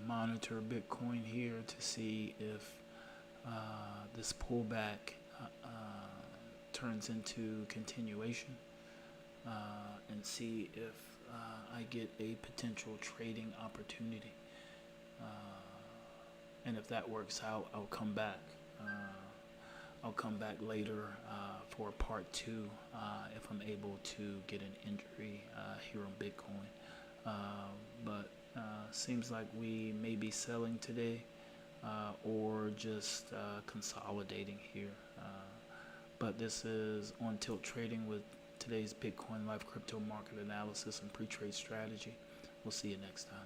monitor Bitcoin here to see if this pullback turns into continuation, and see if I get a potential trading opportunity. And if that works out, I'll come back. I'll come back later for part 2 if I'm able to get an entry here on Bitcoin. But seems like we may be selling today, or just consolidating here. But this is On Tilt Trading with today's Bitcoin Live crypto market analysis and pre-trade strategy. We'll see you next time.